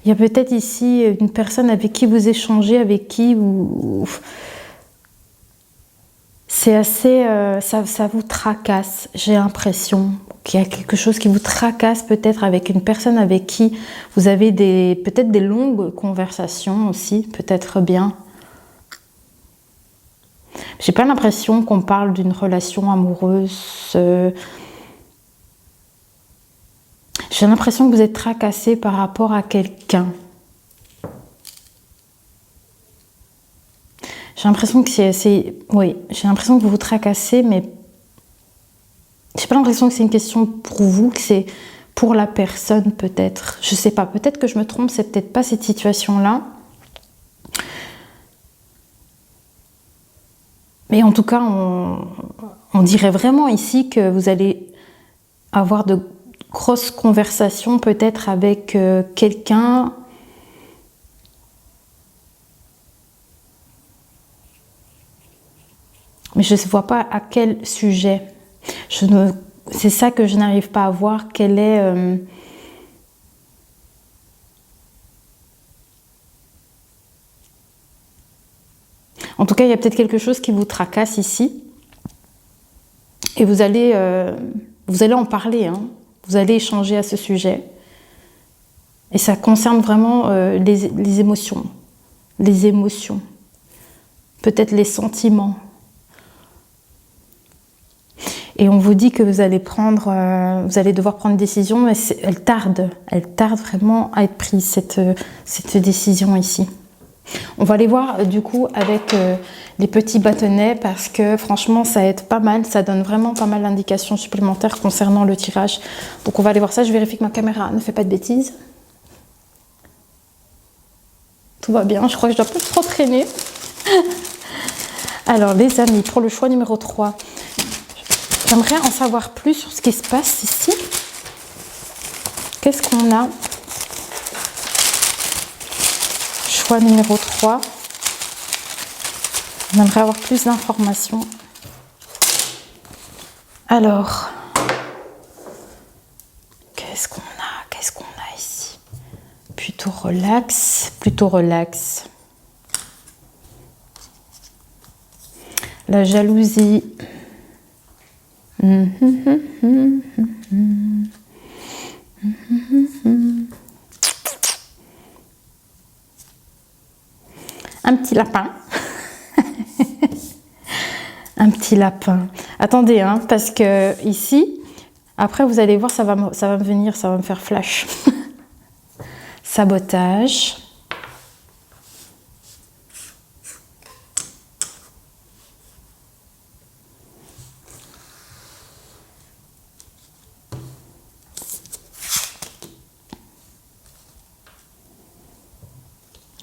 Il y a peut-être ici une personne avec qui vous échangez, avec qui vous... C'est assez... ça vous tracasse, j'ai l'impression qu'il y a quelque chose qui vous tracasse peut-être avec une personne avec qui vous avez peut-être des longues conversations aussi, peut-être bien. J'ai pas l'impression qu'on parle d'une relation amoureuse. J'ai l'impression que vous êtes tracassé par rapport à quelqu'un. J'ai l'impression que oui, j'ai l'impression que vous vous tracassez, mais j'ai pas l'impression que c'est une question pour vous, que c'est pour la personne peut-être. Je sais pas, peut-être que je me trompe, c'est peut-être pas cette situation-là. Mais en tout cas, on dirait vraiment ici que vous allez avoir de grosses conversations peut-être avec quelqu'un. Mais je ne vois pas à quel sujet. C'est ça que je n'arrive pas à voir. Quel est... En tout cas, il y a peut-être quelque chose qui vous tracasse ici. Et vous allez en parler. Hein. Vous allez échanger à ce sujet. Et ça concerne vraiment les émotions. Les émotions. Peut-être les sentiments. Et on vous dit que vous allez devoir prendre une décision, mais elle tarde vraiment à être prise, cette décision ici. On va aller voir du coup avec les petits bâtonnets parce que franchement ça aide pas mal, ça donne vraiment pas mal d'indications supplémentaires concernant le tirage. Donc on va aller voir ça, je vérifie que ma caméra ne fait pas de bêtises. Tout va bien, je crois que je dois pas trop traîner. Alors les amis, pour le choix numéro 3, j'aimerais en savoir plus sur ce qui se passe ici. Qu'est-ce qu'on a ? choix numéro 3. On aimerait avoir plus d'informations. Alors, qu'est-ce qu'on a? Qu'est-ce qu'on a ici? Plutôt relax, plutôt relax. La jalousie. Un petit lapin. Un petit lapin. Attendez, hein, parce que ici, après vous allez voir, ça va me venir, ça va me faire flash. Sabotage.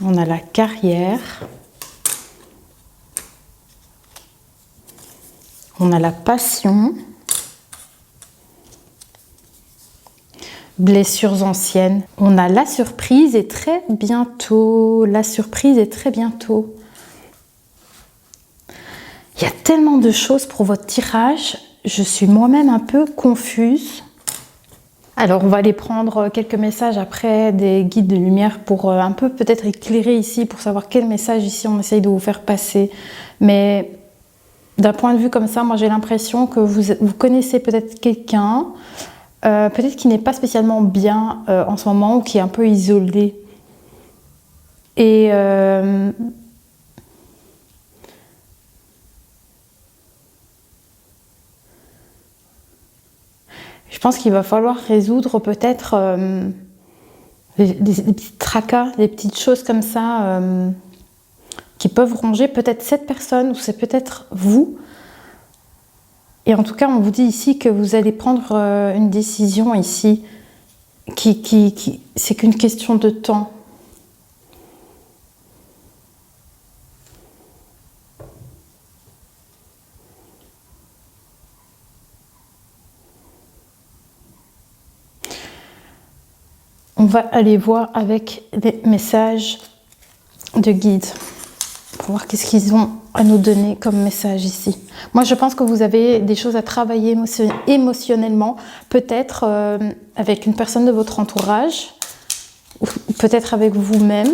On a la carrière. On a la passion. Blessures anciennes. On a la surprise et très bientôt. La surprise est très bientôt. Il y a tellement de choses pour votre tirage. Je suis moi-même un peu confuse. Alors, on va aller prendre quelques messages après des guides de lumière pour un peu peut-être éclairer ici, pour savoir quel message ici on essaye de vous faire passer. Mais d'un point de vue comme ça, moi j'ai l'impression que vous connaissez peut-être quelqu'un, peut-être qui n'est pas spécialement bien en ce moment ou qui est un peu isolé. Et je pense qu'il va falloir résoudre peut-être des petits tracas, des petites choses comme ça qui peuvent ronger peut-être cette personne ou c'est peut-être vous. Et en tout cas, on vous dit ici que vous allez prendre une décision ici qui c'est qu'une question de temps. On va aller voir avec les messages de guide pour voir qu'est-ce qu'ils ont à nous donner comme message ici. Moi, je pense que vous avez des choses à travailler émotionnellement, peut-être avec une personne de votre entourage, ou peut-être avec vous-même.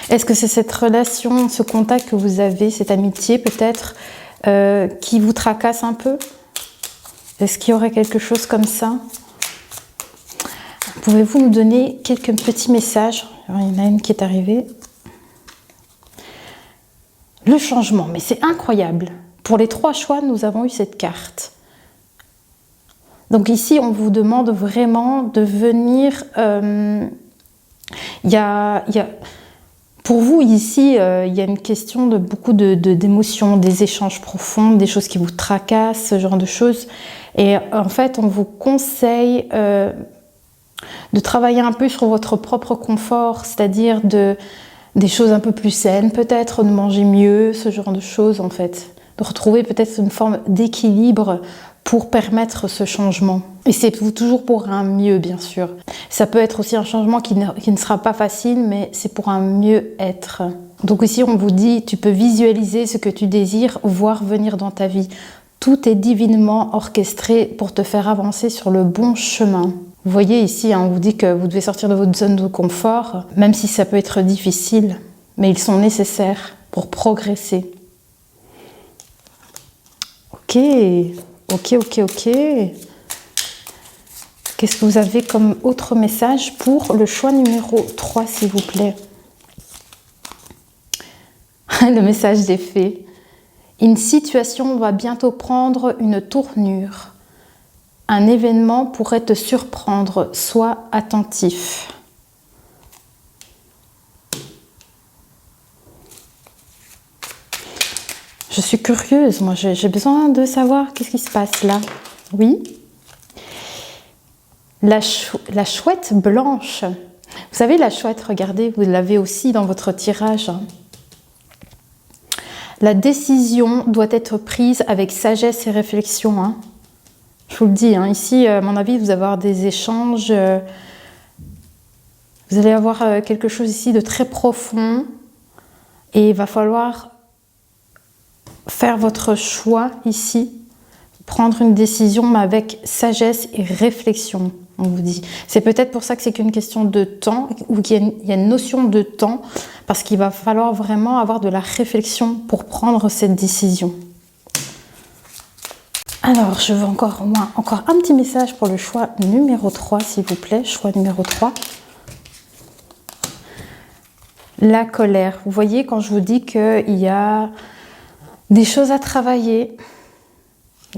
Est-ce que c'est cette relation, ce contact que vous avez, cette amitié peut-être, qui vous tracasse un peu? Est-ce qu'il y aurait quelque chose comme ça? Pouvez-vous nous donner quelques petits messages? Alors, il y en a une qui est arrivée. Le changement, mais c'est incroyable. Pour les 3 choix, nous avons eu cette carte. Donc ici, on vous demande vraiment de venir... pour vous, ici, il y a une question de beaucoup d'émotions, des échanges profonds, des choses qui vous tracassent, ce genre de choses. Et en fait, on vous conseille de travailler un peu sur votre propre confort, c'est-à-dire des choses un peu plus saines, peut-être de manger mieux, ce genre de choses en fait. De retrouver peut-être une forme d'équilibre pour permettre ce changement. Et c'est toujours pour un mieux, bien sûr. Ça peut être aussi un changement qui ne sera pas facile, mais c'est pour un mieux-être. Donc ici, on vous dit, tu peux visualiser ce que tu désires voir venir dans ta vie. Tout est divinement orchestré pour te faire avancer sur le bon chemin. Vous voyez ici, on vous dit que vous devez sortir de votre zone de confort, même si ça peut être difficile, mais ils sont nécessaires pour progresser. Ok. Qu'est-ce que vous avez comme autre message pour le choix numéro 3, s'il vous plaît? Le message des fées. Une situation va bientôt prendre une tournure. Un événement pourrait te surprendre, sois attentif. Je suis curieuse, moi j'ai besoin de savoir qu'est-ce qui se passe là. Oui. La chouette blanche. Vous savez, la chouette, regardez, vous l'avez aussi dans votre tirage. La décision doit être prise avec sagesse et réflexion. Hein. Je vous le dis, hein, ici, à mon avis, vous allez avoir des échanges. Vous Vous allez avoir quelque chose ici de très profond et il va falloir faire votre choix ici, prendre une décision mais avec sagesse et réflexion, on vous dit. C'est peut-être pour ça que c'est qu'une question de temps ou qu'il y a une notion de temps parce qu'il va falloir vraiment avoir de la réflexion pour prendre cette décision. Alors, je veux encore un petit message pour le choix numéro 3, s'il vous plaît. Choix numéro 3. La colère. Vous voyez, quand je vous dis qu'il y a des choses à travailler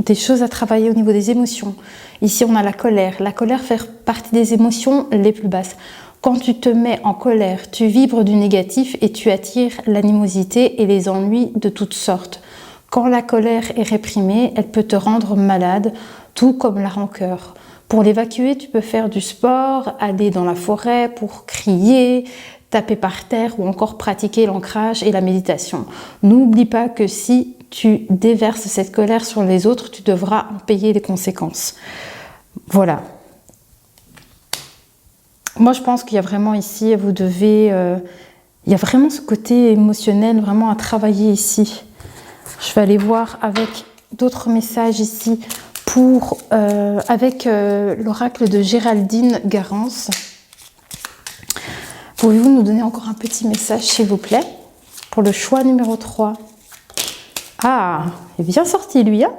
au niveau des émotions. Ici, on a la colère. La colère fait partie des émotions les plus basses. Quand tu te mets en colère, tu vibres du négatif et tu attires l'animosité et les ennuis de toutes sortes. Quand la colère est réprimée, elle peut te rendre malade, tout comme la rancœur. Pour l'évacuer, tu peux faire du sport, aller dans la forêt pour crier, taper par terre ou encore pratiquer l'ancrage et la méditation. N'oublie pas que si tu déverses cette colère sur les autres, tu devras en payer les conséquences. Voilà. Moi, je pense qu'il y a vraiment ici, il y a vraiment ce côté émotionnel vraiment à travailler ici. Je vais aller voir avec d'autres messages ici avec l'oracle de Géraldine Garance. Pouvez-vous nous donner encore un petit message, s'il vous plaît, pour le choix numéro 3? Ah, il est bien sorti, lui. Hein?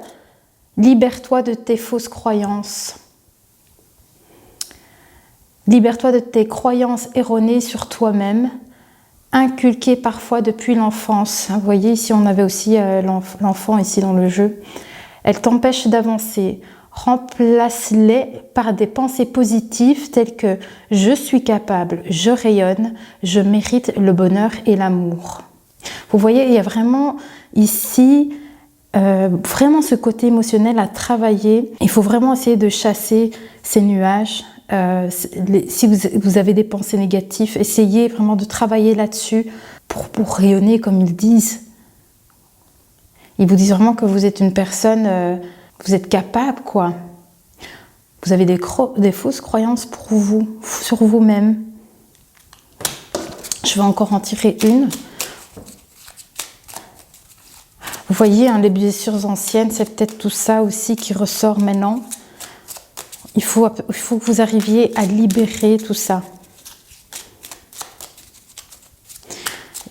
Libère-toi de tes fausses croyances. Libère-toi de tes croyances erronées sur toi-même, inculquées parfois depuis l'enfance. Vous voyez, ici, on avait aussi l'enfant ici dans le jeu. Elles t'empêchent d'avancer. Remplace-les par des pensées positives telles que « je suis capable, je rayonne, je mérite le bonheur et l'amour ». Vous voyez, il y a vraiment ici vraiment ce côté émotionnel à travailler. Il faut vraiment essayer de chasser ces nuages. Si vous avez des pensées négatives, essayez vraiment de travailler là-dessus pour rayonner comme ils disent. Ils vous disent vraiment que vous êtes une personne... vous êtes capable, quoi. Vous avez des fausses croyances pour vous, sur vous-même. Je vais encore en tirer une. Vous voyez, hein, les blessures anciennes, c'est peut-être tout ça aussi qui ressort maintenant. Il faut que vous arriviez à libérer tout ça.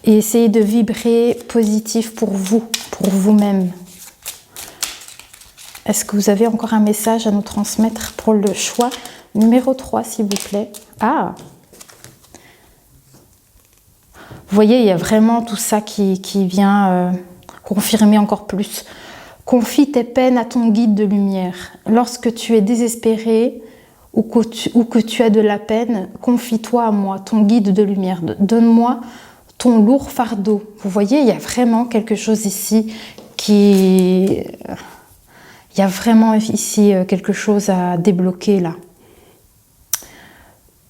Et essayez de vibrer positif pour vous, pour vous-même. Est-ce que vous avez encore un message à nous transmettre pour le choix numéro 3, s'il vous plaît? Ah! Vous voyez, il y a vraiment tout ça qui vient confirmer encore plus. Confie tes peines à ton guide de lumière. Lorsque tu es désespéré ou que tu as de la peine, confie-toi à moi, ton guide de lumière. Donne-moi ton lourd fardeau. Vous voyez, il y a vraiment quelque chose ici qui... Il y a vraiment ici quelque chose à débloquer là.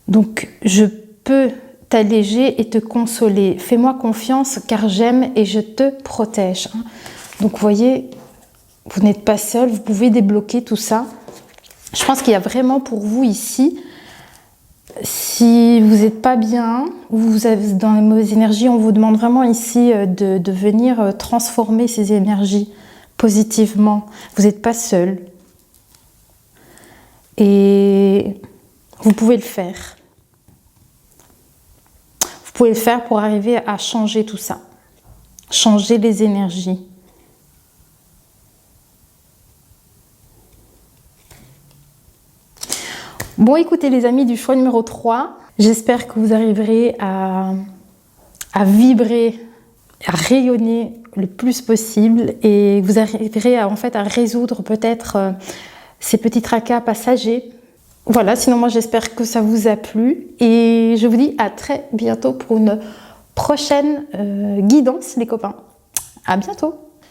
Donc, je peux t'alléger et te consoler. Fais-moi confiance car j'aime et je te protège. Donc, vous voyez, vous n'êtes pas seul, vous pouvez débloquer tout ça. Je pense qu'il y a vraiment pour vous ici, si vous n'êtes pas bien, ou vous êtes dans les mauvaises énergies, on vous demande vraiment ici de venir transformer ces énergies positivement. Vous n'êtes pas seul. Et vous pouvez le faire. Vous pouvez le faire pour arriver à changer tout ça. Changer les énergies. Bon, écoutez les amis du choix numéro 3, j'espère que vous arriverez à vibrer, à rayonner le plus possible et vous arriverez en fait à résoudre peut-être ces petits tracas passagers. Voilà, sinon moi j'espère que ça vous a plu et je vous dis à très bientôt pour une prochaine guidance les copains. À bientôt.